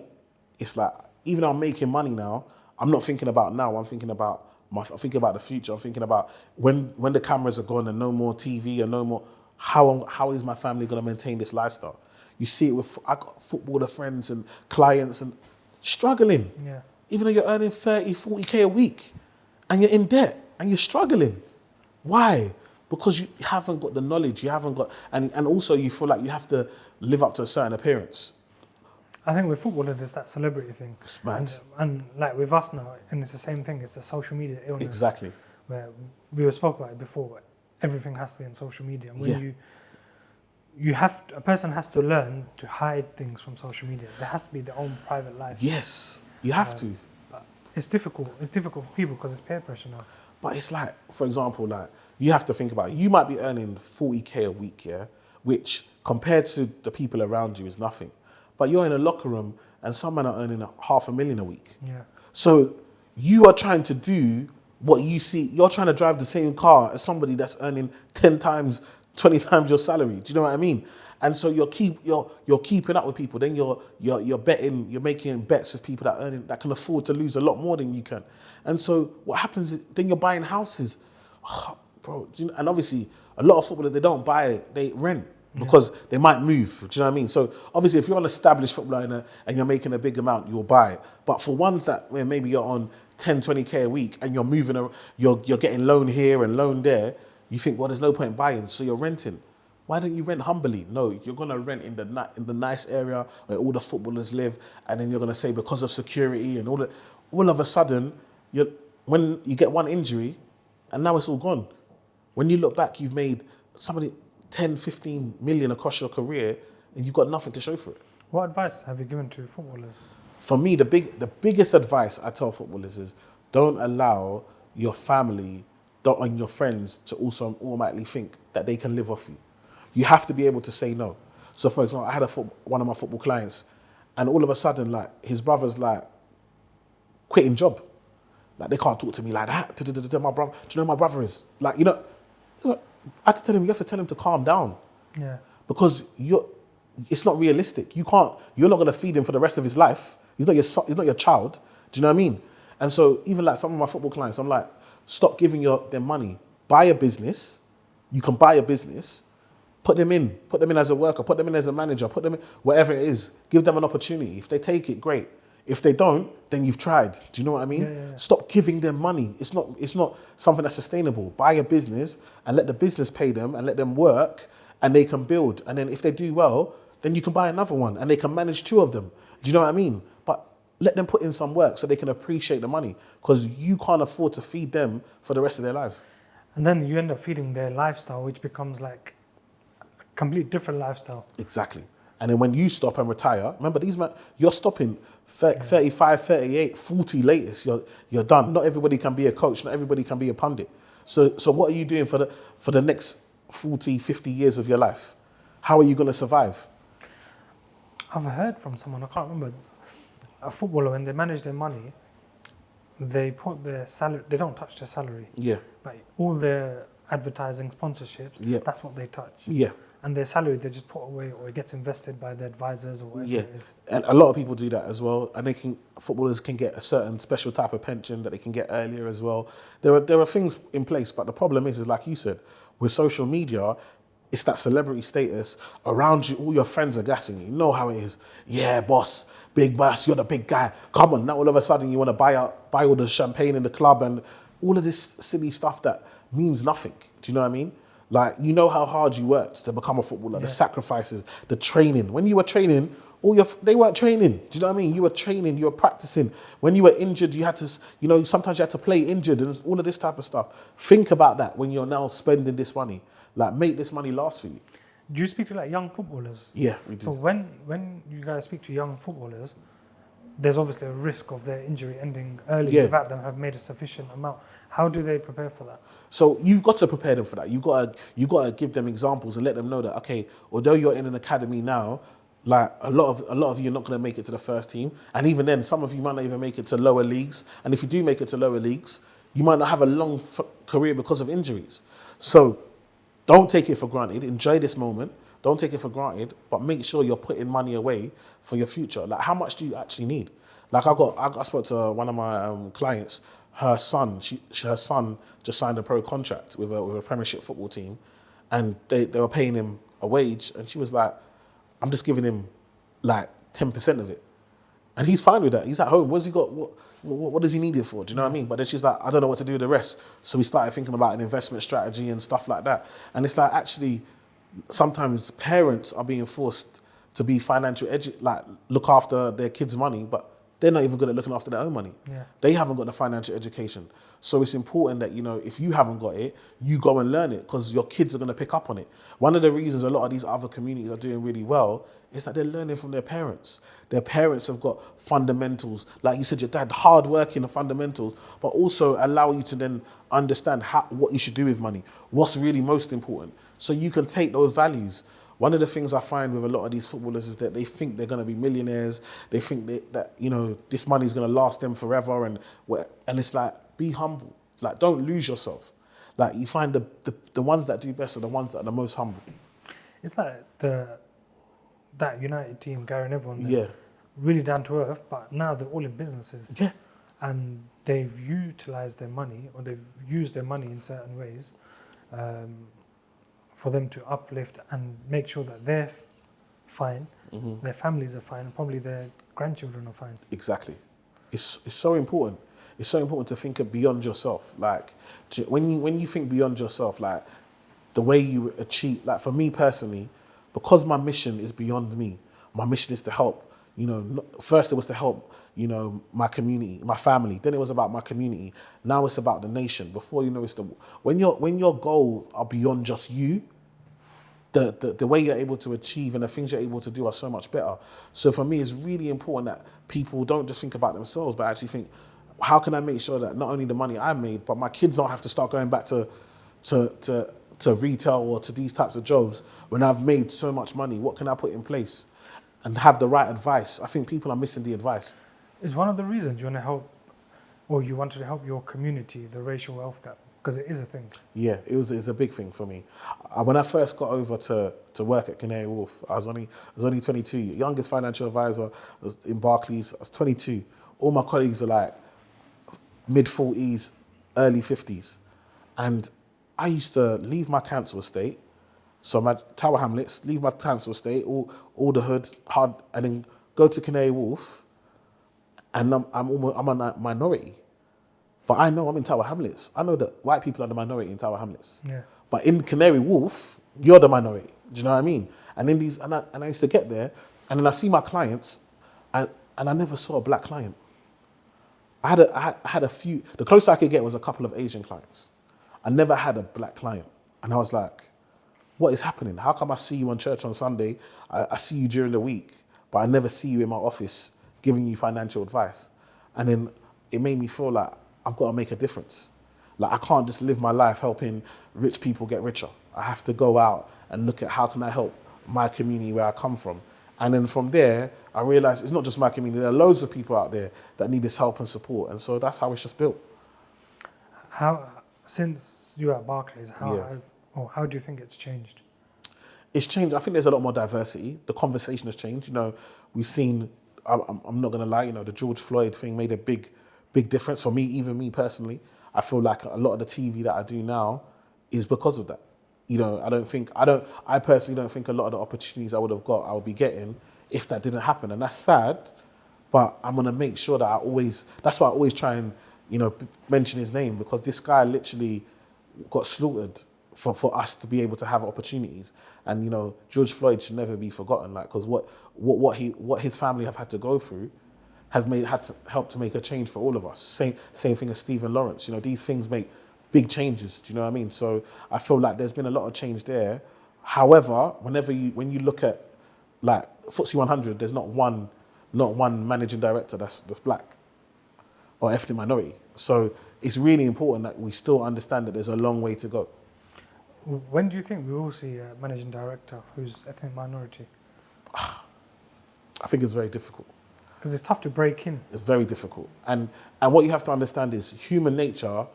it's like, even though I'm making money now, I'm not thinking about now. I'm thinking about the future. I'm thinking about when the cameras are gone and no more TV and no more, how is my family going to maintain this lifestyle? You see it with, I got footballer friends and clients and struggling. Yeah. Even though you're earning 30, 40K a week and you're in debt and you're struggling. Why? Because you haven't got the knowledge, you haven't got, and also you feel like you have to live up to a certain appearance. I think with footballers, it's that celebrity thing. It's mad. And like with us now, and it's the same thing, it's the social media illness. Exactly. Where we were spoke about it before, where everything has to be on social media. And when a person has to learn to hide things from social media. There has to be their own private life. Yes, you have to. But it's difficult. It's difficult for people because it's peer pressure now. But it's like, for example, like you have to think about it. You might be earning 40K a week, which compared to the people around you is nothing. But you're in a locker room and some men are earning $500,000 a week. Yeah. So you are trying to do what you see. You're trying to drive the same car as somebody that's earning 10 times, 20 times your salary. Do you know what I mean? And so you're keeping up with people. Then you're betting, you're making bets with people that can afford to lose a lot more than you can. And so what happens is then you're buying houses. bro. And obviously, a lot of footballers, they don't buy, they rent because they might move. Do you know what I mean? So obviously, if you're an established footballer and you're making a big amount, you'll buy it. But for ones that where maybe you're on 10, 20K a week and you're moving, you're getting loan here and loan there, you think, well, there's no point buying, so you're renting. Why don't you rent humbly? No, you're gonna rent in the nice area where all the footballers live, and then you're gonna say because of security and all that. All of a sudden, when you get one injury, and now it's all gone. When you look back, you've made somebody 10, 15 million across your career, and you've got nothing to show for it. What advice have you given to footballers? For me, the biggest advice I tell footballers is don't allow your family and your friends to also automatically think that they can live off you. You have to be able to say no. So for example, I had one of my football clients, and all of a sudden, like, his brother's like quitting job. Like, they can't talk to me like that. My brother, do you know who my brother is? Like, you know, I had to tell him, you have to tell him to calm down. Yeah. Because it's not realistic. You're not gonna feed him for the rest of his life. He's not your child. Do you know what I mean? And so even like some of my football clients, I'm like, stop giving them money. Buy a business. You can buy a business. Put them in as a worker, put them in as a manager, put them in, whatever it is, give them an opportunity. If they take it, great. If they don't, then you've tried. Do you know what I mean? Yeah. Stop giving them money. It's not something that's sustainable. Buy a business and let the business pay them and let them work, and they can build. And then if they do well, then you can buy another one and they can manage 2 of them. Do you know what I mean? But let them put in some work so they can appreciate the money, because you can't afford to feed them for the rest of their lives. And then you end up feeding their lifestyle, which becomes like complete different lifestyle. Exactly. And then when you stop and retire, remember these men, you're stopping 35, 38, 40 latest. You're done. Not everybody can be a coach. Not everybody can be a pundit. So what are you doing for the next 40, 50 years of your life? How are you going to survive? I've heard from someone, I can't remember, a footballer, when they manage their money, they put their salary, they don't touch their salary. Yeah. But all their advertising, sponsorships, that's what they touch. Yeah. And their salary, they just put away, or it gets invested by the advisors or whatever it is. And a lot of people do that as well. And footballers can get a certain special type of pension that they can get earlier as well. There are things in place, but the problem is like you said, with social media, it's that celebrity status around you. All your friends are gassing you. You know how it is. Yeah, boss, big boss, you're the big guy. Come on, now all of a sudden you want to buy all the champagne in the club and all of this silly stuff that means nothing. Do you know what I mean? Like, you know how hard you worked to become a footballer, the sacrifices, the training. When you were training, they weren't training. Do you know what I mean? You were training, you were practicing. When you were injured, you had to, sometimes you had to play injured and all of this type of stuff. Think about that when you're now spending this money. Like, make this money last for you. Do you speak to like young footballers? Yeah, we do. So when you guys speak to young footballers, there's obviously a risk of their injury ending early without them have made a sufficient amount. How do they prepare for that? So you've got to prepare them for that. You got to give them examples and let them know that, okay, although you're in an academy now, like a lot of you are not going to make it to the first team, and even then, some of you might not even make it to lower leagues. And if you do make it to lower leagues, you might not have a long career because of injuries. So don't take it for granted. Enjoy this moment. Don't take it for granted, but make sure you're putting money away for your future. Like, how much do you actually need? Like, I spoke to one of my clients. Her son just signed a pro contract with a Premiership football team, and they were paying him a wage, and she was like, I'm just giving him like 10% of it. And he's fine with that. He's at home. What's he got? What does he need it for? Do you know what I mean? But then she's like, I don't know what to do with the rest. So we started thinking about an investment strategy and stuff like that. And it's like, actually, sometimes parents are being forced to be look after their kids' money, but they're not even good at looking after their own money. Yeah. They haven't got the financial education. So it's important that, if you haven't got it, you go and learn it, because your kids are going to pick up on it. One of the reasons a lot of these other communities are doing really well is that they're learning from their parents. Their parents have got fundamentals. Like you said, your dad, hard working, the fundamentals, but also allow you to then understand what you should do with money, what's really most important. So you can take those values. One of the things I find with a lot of these footballers is that they think they're going to be millionaires. They think that this money is going to last them forever, and it's like, be humble. Like, don't lose yourself. Like, you find the ones that do best are the ones that are the most humble. It's like that United team, Gary and everyone, Yeah. really down to earth, but now they're all in businesses. Yeah. and they've utilized their money, or they've used their money in certain ways for them to uplift and make sure that they're fine, their families are fine, and probably their grandchildren are fine. Exactly. It's so important. It's so important to think beyond yourself. Like when you think beyond yourself, like the way you achieve, like for me personally, because my mission is beyond me. My mission is to help, first it was to help, my community, my family. Then it was about my community. Now it's about the nation. Before you know, it's when your goals are beyond just you, the way you're able to achieve and the things you're able to do are so much better. So for me, it's really important that people don't just think about themselves, but actually think, how can I make sure that not only the money I made, but my kids don't have to start going back to retail or to these types of jobs when I've made so much money? What can I put in place? And have the right advice. I think people are missing the advice. Is one of the reasons you want to help, or you wanted to help your community, the racial wealth gap? Because it is a thing. Yeah, it's a big thing for me. When I first got over to work at Canary Wharf, I was only 22. Youngest financial advisor was in Barclays. I was 22. All my colleagues are like mid 40s, early 50s, and I used to leave my council estate. So my Tower Hamlets, leave my council estate, all the hood, hard, and then go to Canary Wharf, and I'm a minority. But I know I'm in Tower Hamlets. I know that white people are the minority in Tower Hamlets. Yeah. But in Canary Wharf, you're the minority. Do you know what I mean? And in these, and I used to get there, and then I see my clients, and I never saw a black client. I had a few. The closest I could get was a couple of Asian clients. I never had a black client, and I was like, what is happening? How come I see you on church on Sunday, I see you during the week, but I never see you in my office giving you financial advice? And then it made me feel like I've got to make a difference. Like I can't just live my life helping rich people get richer. I have to go out and look at how can I help my community where I come from. And then from there, I realized it's not just my community. There are loads of people out there that need this help and support. And so that's how it's just built. Since you were at Barclays, how do you think it's changed? It's changed. I think there's a lot more diversity. The conversation has changed. We've seen, I'm not going to lie, the George Floyd thing made a big difference for me, even me personally. I feel like a lot of the TV that I do now is because of that. I personally don't think a lot of the opportunities I would be getting if that didn't happen. And that's sad, but I'm going to make sure that that's why I always try and, mention his name, because this guy literally got slaughtered for us to be able to have opportunities. And, George Floyd should never be forgotten, because what his family have had to go through had to help to make a change for all of us. Same thing as Stephen Lawrence. These things make big changes. Do you know what I mean? So I feel like there's been a lot of change there. However, when you look at like FTSE 100, there's not one managing director that's black or ethnic minority. So it's really important that we still understand that there's a long way to go. When do you think we will see a managing director who's ethnic minority? I think it's very difficult. Because it's tough to break in. It's very difficult. And what you have to understand is human nature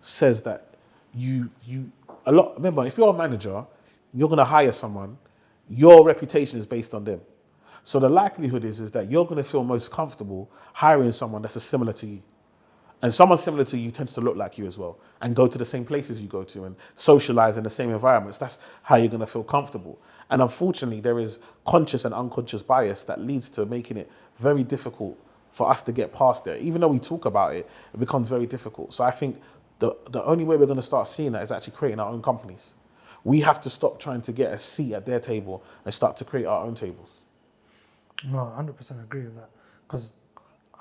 says that remember, if you're a manager, you're going to hire someone, your reputation is based on them. So the likelihood is that you're going to feel most comfortable hiring someone that's similar to you. And someone similar to you tends to look like you as well and go to the same places you go to and socialize in the same environments. That's how you're going to feel comfortable. And unfortunately, there is conscious and unconscious bias that leads to making it very difficult for us to get past there. Even though we talk about it, it becomes very difficult. So I think the only way we're going to start seeing that is actually creating our own companies. We have to stop trying to get a seat at their table and start to create our own tables. No, 100% agree with that. Because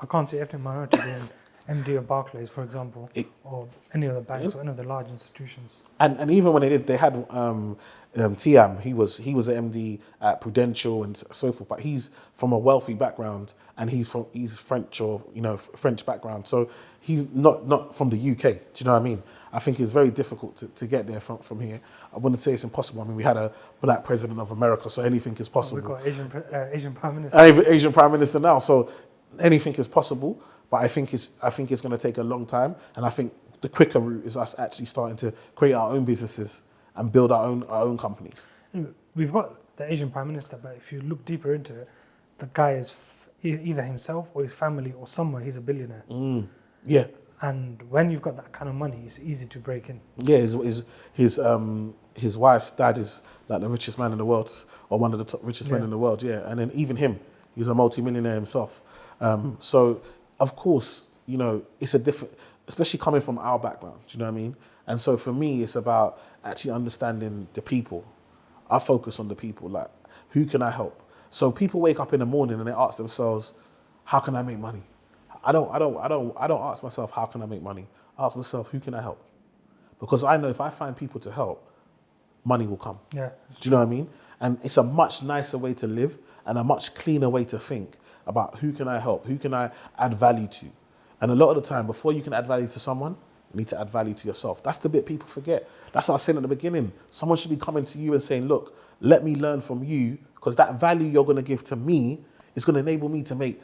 I can't see ethnic minority being MD of Barclays, for example, or any other banks or any of the large institutions. And even when they had Tiam, he was an MD at Prudential and so forth, but he's from a wealthy background and he's French or French background, so he's not from the UK. Do you know what I mean? I think it's very difficult to get there from here. I wouldn't say it's impossible. I mean, we had a black president of America, so anything is possible. We've got Asian prime minister. Asian prime minister now, so anything is possible. But I think it's going to take a long time, and I think the quicker route is us actually starting to create our own businesses and build our own companies. We've got the Asian prime minister, but if you look deeper into it, the guy is either himself or his family or somewhere he's a billionaire. Yeah. And when you've got that kind of money, it's easy to break in. Yeah, his wife's dad is like the richest man in the world, or one of the top richest men in the world. Yeah, and then even him, he's a multi-millionaire himself. So of course, you know, it's a different, especially coming from our background. Do you know what I mean? And so for me, it's about actually understanding the people. I focus on the people. Like, who can I help? So people wake up in the morning and they ask themselves, how can I make money? I don't ask myself, how can I make money? I ask myself, who can I help? Because I know if I find people to help, money will come. Yeah. Do you know what I mean? And it's a much nicer way to live and a much cleaner way to think about who can I help? Who can I add value to? And a lot of the time, before you can add value to someone, you need to add value to yourself. That's the bit people forget. That's what I was saying at the beginning. Someone should be coming to you and saying, look, let me learn from you, because that value you're going to give to me is going to enable me to make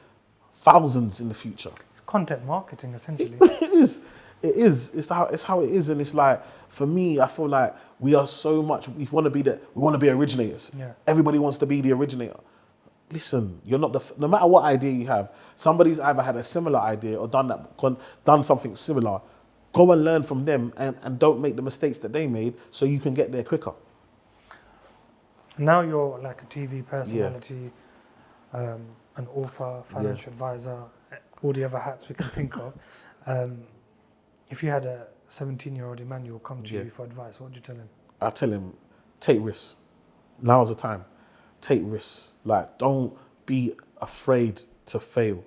thousands in the future. It's content marketing, essentially. It is. It is. It's how it is. And it's like, for me, I feel like we are so much, we want to be originators. Yeah. Everybody wants to be the originator. Listen, you're not no matter what idea you have, somebody's either had a similar idea or done something similar. Go and learn from them and don't make the mistakes that they made so you can get there quicker. Now you're like a TV personality, an author, financial advisor, all the other hats we can think of. If you had a 17-year-old Emmanuel come to you for advice, what would you tell him? I tell him, take risks. Now's the time. Take risks. Like, don't be afraid to fail.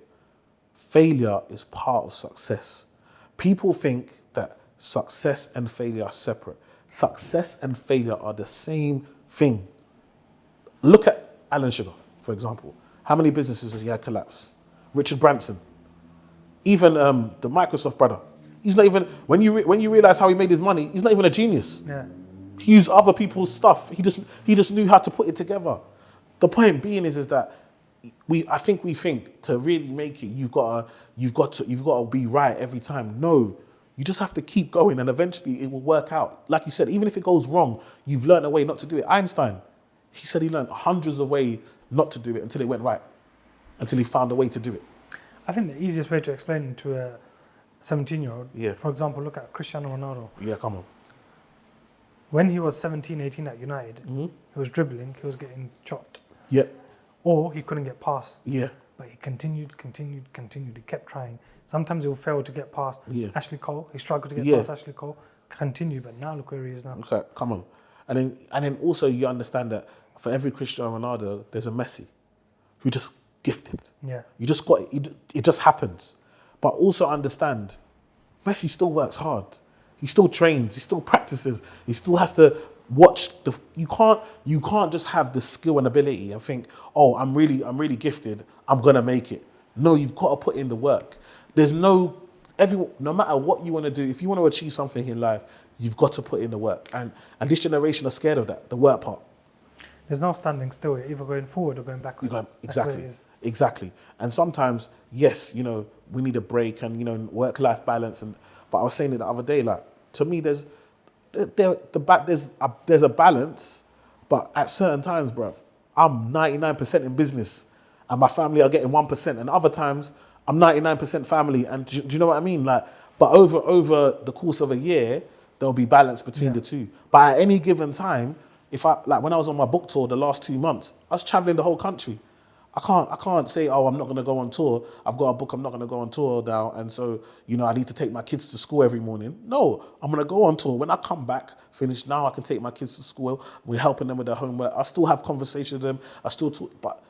Failure is part of success. People think that success and failure are separate. Success and failure are the same thing. Look at Alan Sugar, for example. How many businesses has he had collapse? Richard Branson. Even the Microsoft brother. He's not even, when you realize how he made his money, he's not even a genius. Yeah. He used other people's stuff. He just knew how to put it together. The point being is that we think to really make it, you've got to be right every time. No, you just have to keep going, and eventually it will work out. Like you said, even if it goes wrong, you've learned a way not to do it. Einstein, he said he learned hundreds of ways not to do it until it went right, until he found a way to do it. I think the easiest way to explain to a 17-year-old, for example, look at Cristiano Ronaldo. Yeah, come on. When he was 17, 18 at United, he was dribbling, he was getting chopped. Yeah. Or he couldn't get past. Yeah. But he continued. He kept trying. Sometimes he would fail to get past Ashley Cole. He struggled to get past Ashley Cole. Continue, but now look where he is now. Okay, come on. And then also you understand that for every Cristiano Ronaldo, there's a Messi who just gifted. Yeah. You just got it just happens. But also understand, Messi still works hard. He still trains, he still practices, he still has to watch you can't just have the skill and ability and think, oh, I'm really gifted, I'm gonna make it. No, you've got to put in the work. There's no matter what you want to do, if you want to achieve something in life, you've got to put in the work. And this generation are scared of that, the work part. There's no standing still. You're either going forward or going backwards. Exactly. And sometimes, yes, we need a break and work-life balance. But I was saying it the other day, like, to me, there's a balance, but at certain times, bruv, I'm 99% in business, and my family are getting 1%, and other times I'm 99% family. And do you know what I mean? Like, but over the course of a year, there'll be balance between the two. But at any given time, when I was on my book tour the last 2 months, I was traveling the whole country. I can't say, oh, I'm not going to go on tour. I've got a book, I'm not going to go on tour now. And so, I need to take my kids to school every morning. No, I'm going to go on tour. When I come back, finish now, I can take my kids to school. We're helping them with their homework. I still have conversations with them. I still talk, but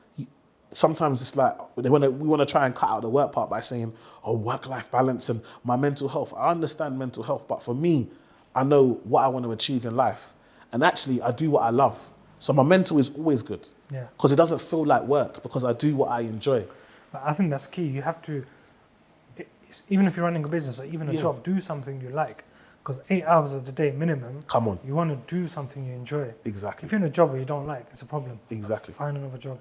sometimes it's like, we want to try and cut out the work part by saying, oh, work-life balance and my mental health. I understand mental health, but for me, I know what I want to achieve in life. And actually, I do what I love. So my mental is always good. Yeah. Because it doesn't feel like work, because I do what I enjoy. But I think that's key. You have to, even if you're running a business or even a job, do something you like. Because 8 hours of the day minimum, come on, you want to do something you enjoy. Exactly. If you're in a job where you don't like, it's a problem. Exactly. Find another job.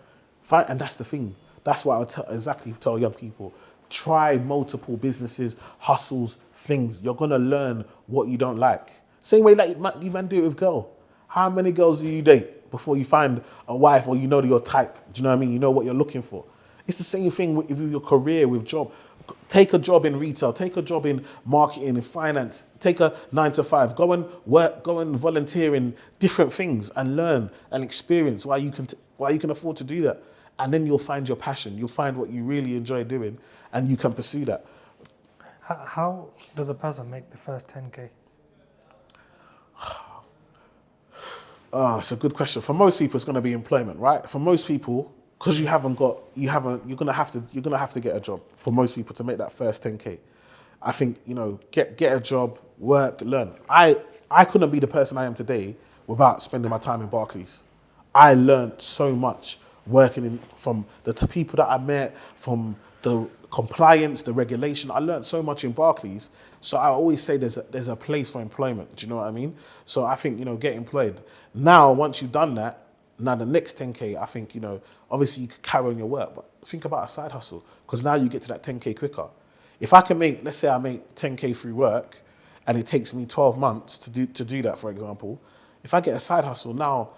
And that's the thing. That's what I tell young people. Try multiple businesses, hustles, things. You're going to learn what you don't like. Same way like you man do it with girl. How many girls do you date before you find a wife or your type? Do you know what I mean? You know what you're looking for. It's the same thing with your career, with job. Take a job in retail, take a job in marketing, in finance, take a 9 to 5, go and work, go and volunteer in different things and learn and experience why you can afford to do that. And then you'll find your passion, you'll find what you really enjoy doing, and you can pursue that. How does a person make the first 10K? It's a good question. For most people, it's going to be employment, right? For most people, because you're gonna have to get a job. For most people to make that first 10K, I think get a job, work, learn. I couldn't be the person I am today without spending my time in Barclays. I learned so much working from the people that I met, from the compliance, the regulation. I learned so much in Barclays. So I always say there's a place for employment. Do you know what I mean? So I think, get employed. Now, once you've done that, now the next 10K, I think, obviously you could carry on your work, but think about a side hustle, because now you get to that 10K quicker. If I can let's say I make 10K through work and it takes me 12 months to do that, for example, if I get a side hustle now,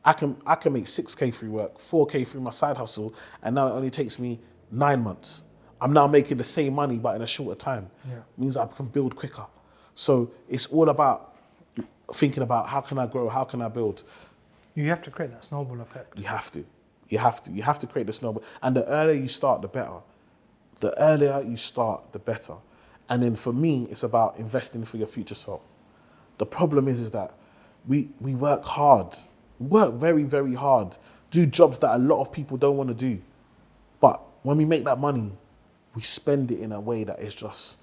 I can make 6K through work, 4K through my side hustle, and now it only takes me 9 months. I'm now making the same money, but in a shorter time. Yeah. It means I can build quicker. So it's all about thinking about how can I grow, how can I build. You have to create that snowball effect. You have to create the snowball. And the earlier you start, the better. The earlier you start, the better. And then for me, it's about investing for your future self. The problem is that we work hard, work very, very hard, do jobs that a lot of people don't want to do. But when we make that money, we spend it in a way that is just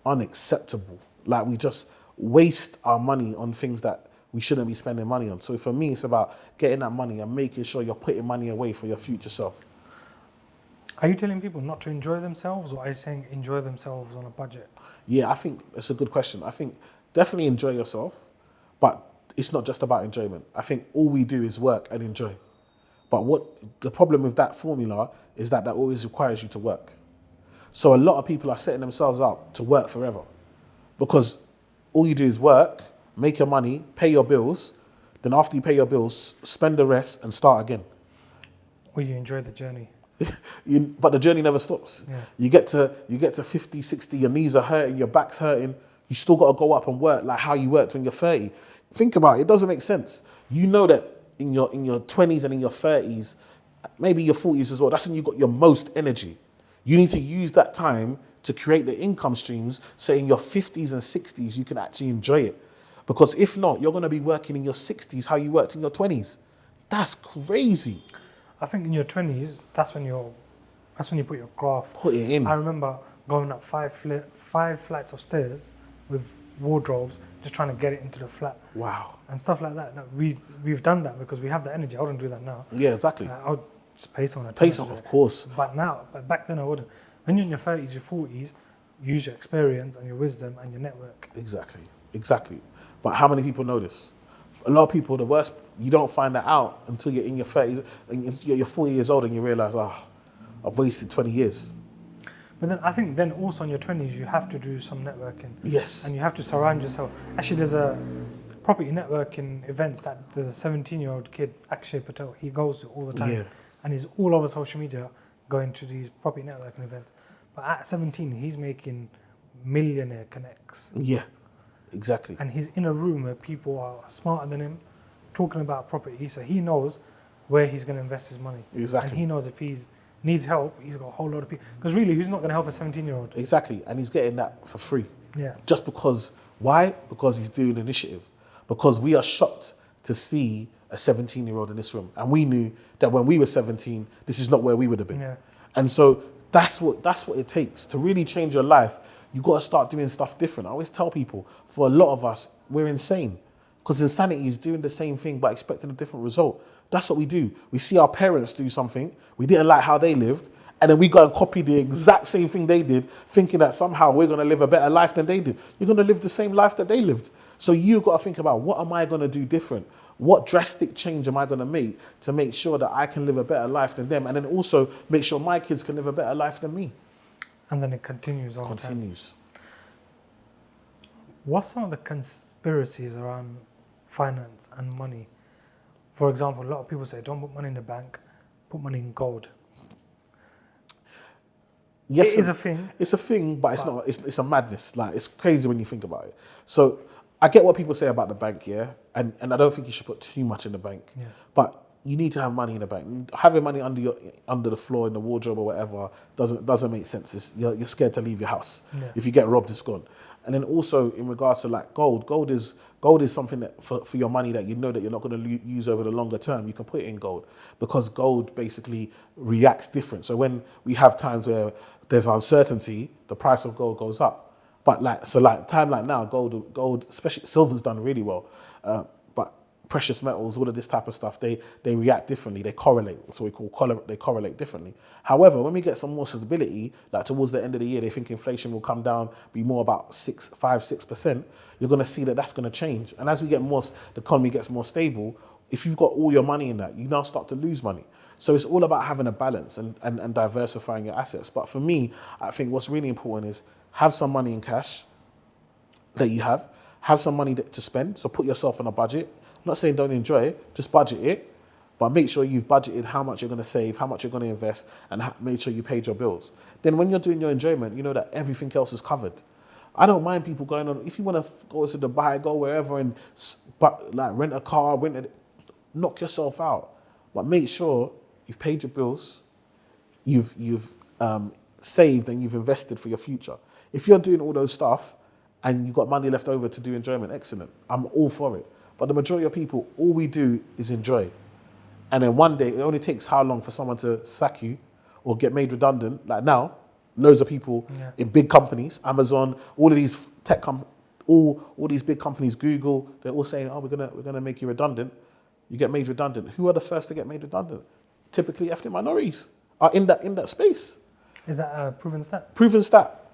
unacceptable. Like we just waste our money on things that we shouldn't be spending money on. So for me, it's about getting that money and making sure you're putting money away for your future self. Are you telling people not to enjoy themselves, or are you saying enjoy themselves on a budget? Yeah, I think it's a good question. I think definitely enjoy yourself, but it's not just about enjoyment. I think all we do is work and enjoy. But what the problem with that formula is that always requires you to work. So a lot of people are setting themselves up to work forever, because all you do is work, make your money, pay your bills, then after you pay your bills, spend the rest and start again. Or you enjoy the journey. But the journey never stops. Yeah. You get to 50, 60, your knees are hurting, your back's hurting. You still got to go up and work like how you worked when you're 30. Think about it. It doesn't make sense. You know that in your 20s and in your 30s, maybe your 40s as well, that's when you got your most energy. You need to use that time to create the income streams so in your 50s and 60s you can actually enjoy it. Because if not, you're going to be working in your 60s how you worked in your 20s. That's crazy. I think in your 20s, that's when you put your graft. Put it in. I remember going up five flights of stairs with wardrobes, just trying to get it into the flat. Wow. And stuff like that. No, we've done that because we have the energy. I wouldn't do that now. Yeah, exactly. I would just pay someone to Pay someone, of course. But back then I wouldn't. When you're in your 30s, your 40s, use your experience and your wisdom and your network. Exactly. But how many people know this? A lot of people, the worst, you don't find that out until you're in your 30s, and you're 40 years old and you realize, I've wasted 20 years. But then I think then also in your 20s, you have to do some networking. Yes. And you have to surround yourself. Actually, there's a property networking events that there's a 17-year-old kid, Akshay Patel, he goes to all the time. Yeah. And he's all over social media going to these property networking events. But at 17, he's making millionaire connects. Yeah, exactly. And he's in a room where people are smarter than him, talking about property. So he knows where he's going to invest his money. Exactly. And he knows if he needs help, he's got a whole lot of people. Because really, who's not going to help a 17-year-old? Exactly. And he's getting that for free. Yeah. Just because, why? Because he's doing initiative. Because we are shocked to see a 17-year-old in this room. And we knew that when we were 17, this is not where we would have been. Yeah. And so that's what it takes to really change your life. You got to start doing stuff different. I always tell people, for a lot of us, we're insane. Because insanity is doing the same thing but expecting a different result. That's what we do. We see our parents do something, we didn't like how they lived, and then we go and copy the exact same thing they did, thinking that somehow we're going to live a better life than they did. You're going to live the same life that they lived. So you've got to think about, what am I going to do different? What drastic change am I going to make sure that I can live a better life than them? And then also make sure my kids can live a better life than me. And then it continues on. Continues. What's some of the conspiracies around finance and money? For example, a lot of people say, don't put money in the bank, put money in gold. Yes, It is a thing. it's a thing, but it's not. It's a madness. Like, it's crazy when you think about it. So I get what people say about the bank, yeah, and I don't think you should put too much in the bank. Yeah. But you need to have money in the bank. Having money under the floor in the wardrobe or whatever doesn't make sense. You're scared to leave your house. Yeah. If you get robbed, it's gone. And then also in regards to like gold is something that for your money that you know that you're not going to use over the longer term. You can put it in gold because gold basically reacts different. So when we have times where there's uncertainty, the price of gold goes up. But time like now, gold, especially silver's done really well. But precious metals, all of this type of stuff, they react differently. They correlate. So they correlate differently. However, when we get some more stability, like towards the end of the year, they think inflation will come down, be more about 5-6%. You're going to see that that's going to change. And as we get more, the economy gets more stable. If you've got all your money in that, you now start to lose money. So it's all about having a balance and diversifying your assets. But for me, I think what's really important is have some money in cash that you have some money to spend. So put yourself on a budget. I'm not saying don't enjoy it, just budget it. But make sure you've budgeted how much you're going to save, how much you're going to invest, and make sure you paid your bills. Then when you're doing your enjoyment, you know that everything else is covered. I don't mind people going on. If you want to go to Dubai, go wherever and rent a car, knock yourself out. But make sure you've paid your bills, you've saved and you've invested for your future. If you're doing all those stuff and you've got money left over to do enjoyment, excellent. I'm all for it. But the majority of people, all we do is enjoy. And then one day, it only takes how long for someone to sack you or get made redundant? Like now, loads of people in big companies, Amazon, all of these all these big companies, Google, they're all saying, "Oh, we're gonna make you redundant." You get made redundant. Who are the first to get made redundant? Typically, ethnic minorities are in that space. Is that a proven stat? Proven stat.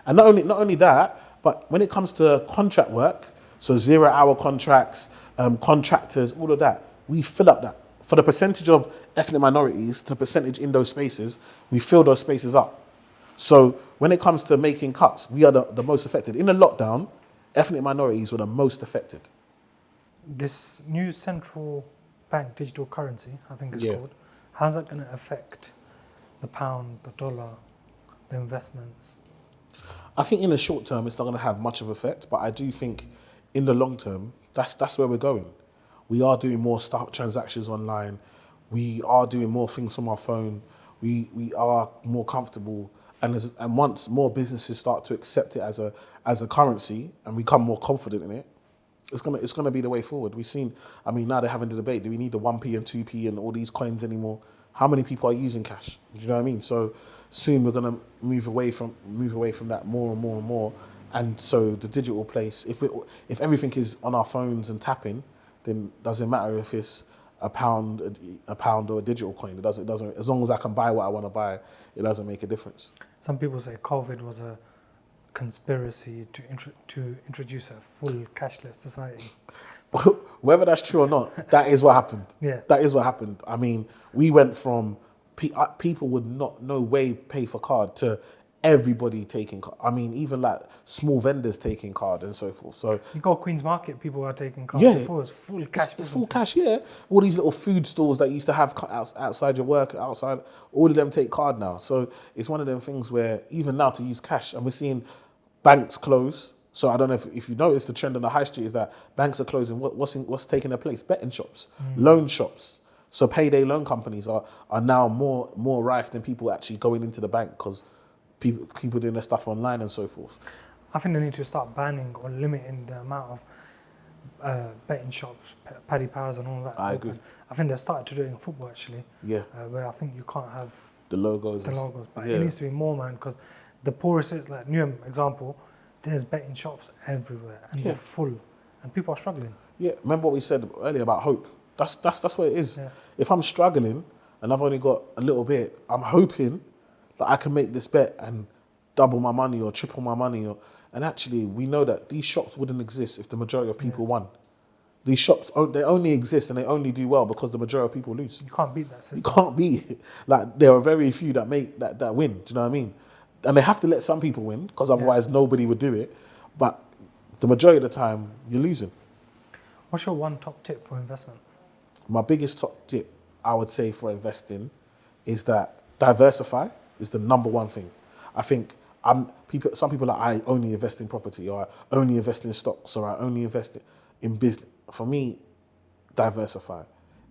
And not only that, but when it comes to contract work, so 0-hour contracts, contractors, all of that, we fill up that. For the percentage of ethnic minorities, the percentage in those spaces, we fill those spaces up. So when it comes to making cuts, we are the most affected. In the lockdown, ethnic minorities were the most affected. This new central bank digital currency, I think it's called, how's that going to affect the pound, the dollar, the investments? I think in the short term, it's not going to have much of effect, but I do think in the long term, that's where we're going. We are doing more transactions online. We are doing more things from our phone. We are more comfortable. And once more businesses start to accept it as a currency and become more confident in it, it's gonna be the way forward. We've seen, now they're having the debate, do we need the 1p and 2p and all these coins anymore? How many people are using cash? Do you know what I mean? So soon we're gonna move away from that more and more and more. And so the digital place, if everything is on our phones and tapping, then doesn't matter if it's a pound or a digital coin. It doesn't. As long as I can buy what I want to buy, it doesn't make a difference. Some people say COVID was a conspiracy to introduce a full cashless society. Whether that's true or not, that is what happened. Yeah. That is what happened. We went from people would no way pay for card to everybody taking card. Even like small vendors taking card and so forth. So you go Queen's Market, people are taking cards. Yeah, before it was full cash. It's full cash, yeah. All these little food stores that you used to have outside your work, outside, all of them take card now. So it's one of them things where even now to use cash, and we're seeing banks close. So I don't know if you notice the trend on the high street is that banks are closing. What's taking their place? Betting shops, loan shops. So payday loan companies are now more rife than people actually going into the bank because people doing their stuff online and so forth. I think they need to start banning or limiting the amount of betting shops, paddy powers and all that. I agree. I think they've started to do it in football actually. Yeah. Where I think you can't have the logos. But it needs to be more, man, because the poorest is like Newham example, there's betting shops everywhere and they're full and people are struggling. Yeah, remember what we said earlier about hope? That's what it is. Yeah. If I'm struggling and I've only got a little bit, I'm hoping that I can make this bet and double my money or triple my money. And actually, we know that these shops wouldn't exist if the majority of people won. These shops, they only exist and they only do well because the majority of people lose. You can't beat that system. You can't beat it. Like, there are very few that make that win. Do you know what I mean? And they have to let some people win because otherwise nobody would do it. But the majority of the time, you're losing. What's your one top tip for investment? My biggest top tip, I would say, for investing is that diversify is the number one thing. I think some people are, I only invest in property, or I only invest in stocks, or I only invest in business. For me, diversify.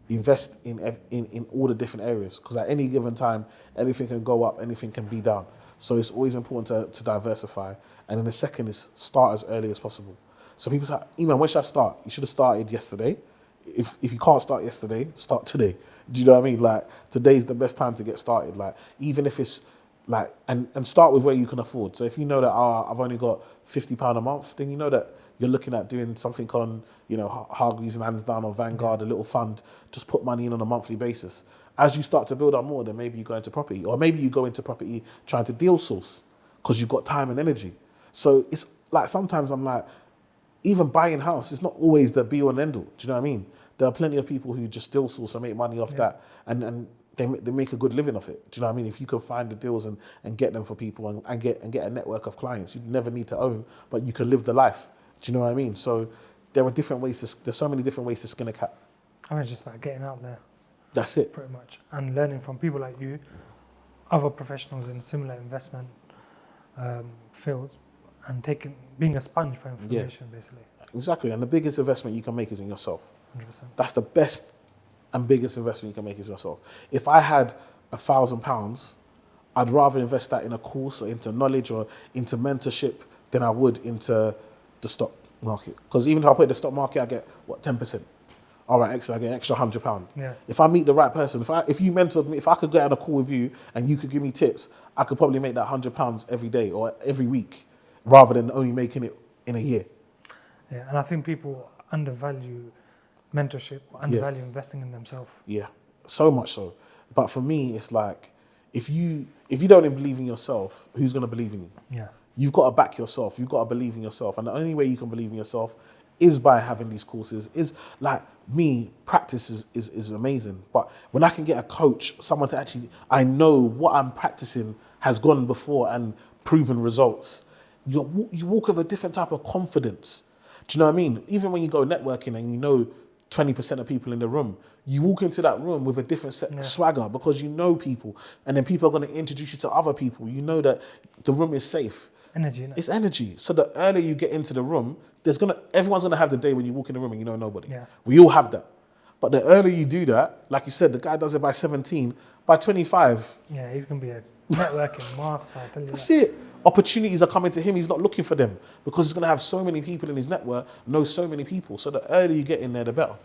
Invest in all the different areas, because at any given time, anything can go up, anything can be down. So it's always important to diversify. And then the second is start as early as possible. So people say, Eman, when should I start? You should have started yesterday. If you can't start yesterday, start today. Do you know what I mean? Like, today's the best time to get started. Like, even if it's like, and start with where you can afford. So if you know that I've only got £50 a month, then you know that you're looking at doing something on, Hargreaves and Lansdown or Vanguard, a little fund. Just put money in on a monthly basis. As you start to build up more, then maybe you go into property, or maybe you go into property trying to deal source because you've got time and energy. So it's like, sometimes I'm like, even buying house is not always the be all and end all. Do you know what I mean? There are plenty of people who just deal source and make money off that, and they make a good living off it. Do you know what I mean? If you can find the deals and get them for people and get a network of clients, you never need to own, but you can live the life. Do you know what I mean? So there are different ways there's so many different ways to skin a cat. I mean, it's just about getting out there. That's it. Pretty much. And learning from people like you, other professionals in similar investment fields, and being a sponge for information, basically. Exactly. And the biggest investment you can make is in yourself. 100%. That's the best and biggest investment you can make is yourself. If I had £1,000, I'd rather invest that in a course or into knowledge or into mentorship than I would into the stock market. Because even if I put in the stock market, I get, 10%? All right, excellent, I get an extra £100. Yeah. If I meet the right person, if you mentored me, if I could get on a call with you and you could give me tips, I could probably make that £100 every day or every week, rather than only making it in a year. Yeah, and I think people undervalue mentorship, undervalue investing in themselves. Yeah, so much so. But for me, it's like, if you don't even believe in yourself, who's going to believe in you? Yeah. You've got to back yourself. You've got to believe in yourself. And the only way you can believe in yourself is by having these courses. Is like me, practice is amazing. But when I can get a coach, someone to actually, I know what I'm practicing has gone before and proven results, you walk with a different type of confidence. Do you know what I mean? Even when you go networking and 20% of people in the room, you walk into that room with a different swagger, because you know people, and then people are going to introduce you to other people. You know that the room is safe. It's energy, isn't it? It's energy. So the earlier you get into the room, everyone's going to have the day when you walk in the room and you know nobody. Yeah. We all have that. But the earlier you do that, like you said, the guy does it by 17, by 25. Yeah, he's going to be a networking master, I tell you. That's it. Opportunities are coming to him. He's not looking for them, because he's going to have so many people in his network, know so many people. So the earlier you get in there, the better.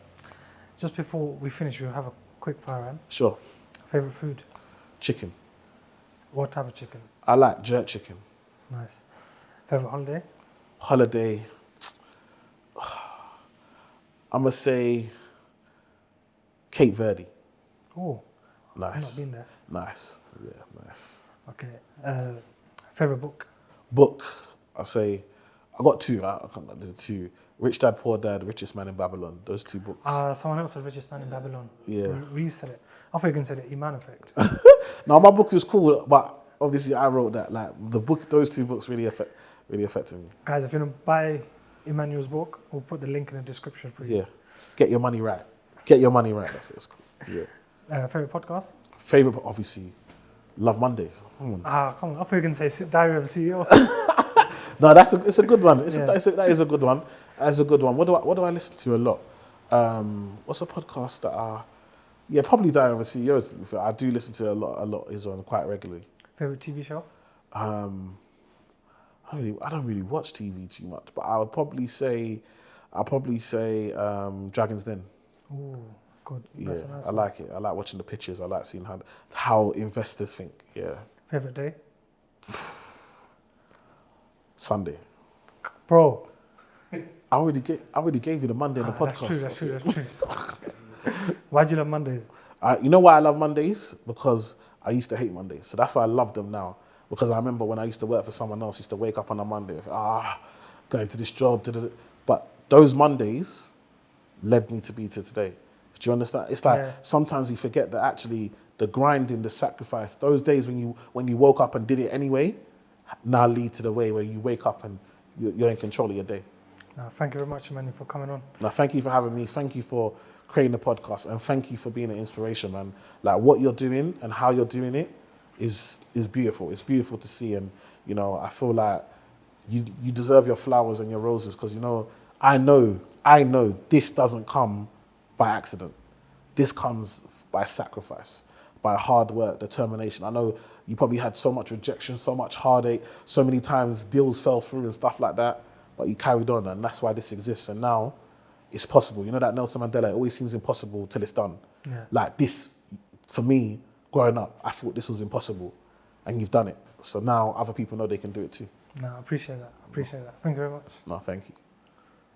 Just before we finish, we'll have a quick fire round. Sure. Favorite food? Chicken. What type of chicken? I like jerk chicken. Nice. Favorite holiday? Holiday. I'm going to say Cape Verde. Oh, Nice. I've not been there. Nice. Yeah, nice. Okay. Favorite book? Book, I'll say, I got two. I can't do two. Rich Dad, Poor Dad, Richest Man in Babylon. Those two books. Someone else said Richest Man in Babylon. Yeah. We said it. I thought you were going to say the Iman Effect. Now, my book is cool, but obviously I wrote that. Like, the book, those two books really affected me. Guys, if you want to buy Emmanuel's book, we'll put the link in the description for you. Yeah. Get your money right. Get your money right. That's it. It's cool. Yeah. Favorite podcast? Favorite, obviously, Love Mondays. Come on. I thought you were going to say Diary of a CEO. No, it's a good one. That is a good one. That's a good one. What do I listen to a lot? What's a podcast that probably Diary of a CEO. I do listen to a lot is on quite regularly. Favorite TV show? I don't really watch TV too much, but I'll probably say Dragon's Den. Ooh, good. Yeah, That's a nice I like it. I like watching the pictures. I like seeing how investors think. Yeah. Favorite day? Sunday. Bro. I already gave you the Monday in the podcast. That's true. Why do you love Mondays? You know why I love Mondays? Because I used to hate Mondays. So that's why I love them now. Because I remember when I used to work for someone else, I used to wake up on a Monday, going to this job. But those Mondays led me to be to today. Do you understand? It's like sometimes you forget that actually the grinding, the sacrifice, those days when you woke up and did it anyway, now lead to the way where you wake up and you're in control of your day. Thank you very much, Emmanuel, for coming on. Thank you for having me. Thank you for creating the podcast, and thank you for being an inspiration, man. Like, what you're doing and how you're doing it is beautiful. It's beautiful to see, and you know, I feel like you deserve your flowers and your roses, because you know, I know this doesn't come by accident. This comes by sacrifice, by hard work, determination. I know you probably had so much rejection, so much heartache, so many times deals fell through and stuff like that, but you carried on, and that's why this exists. And now it's possible. You know that Nelson Mandela, it always seems impossible till it's done. Yeah. Like this, for me, growing up, I thought this was impossible, and you've done it. So now other people know they can do it too. No, I appreciate that. Thank you very much. No, thank you.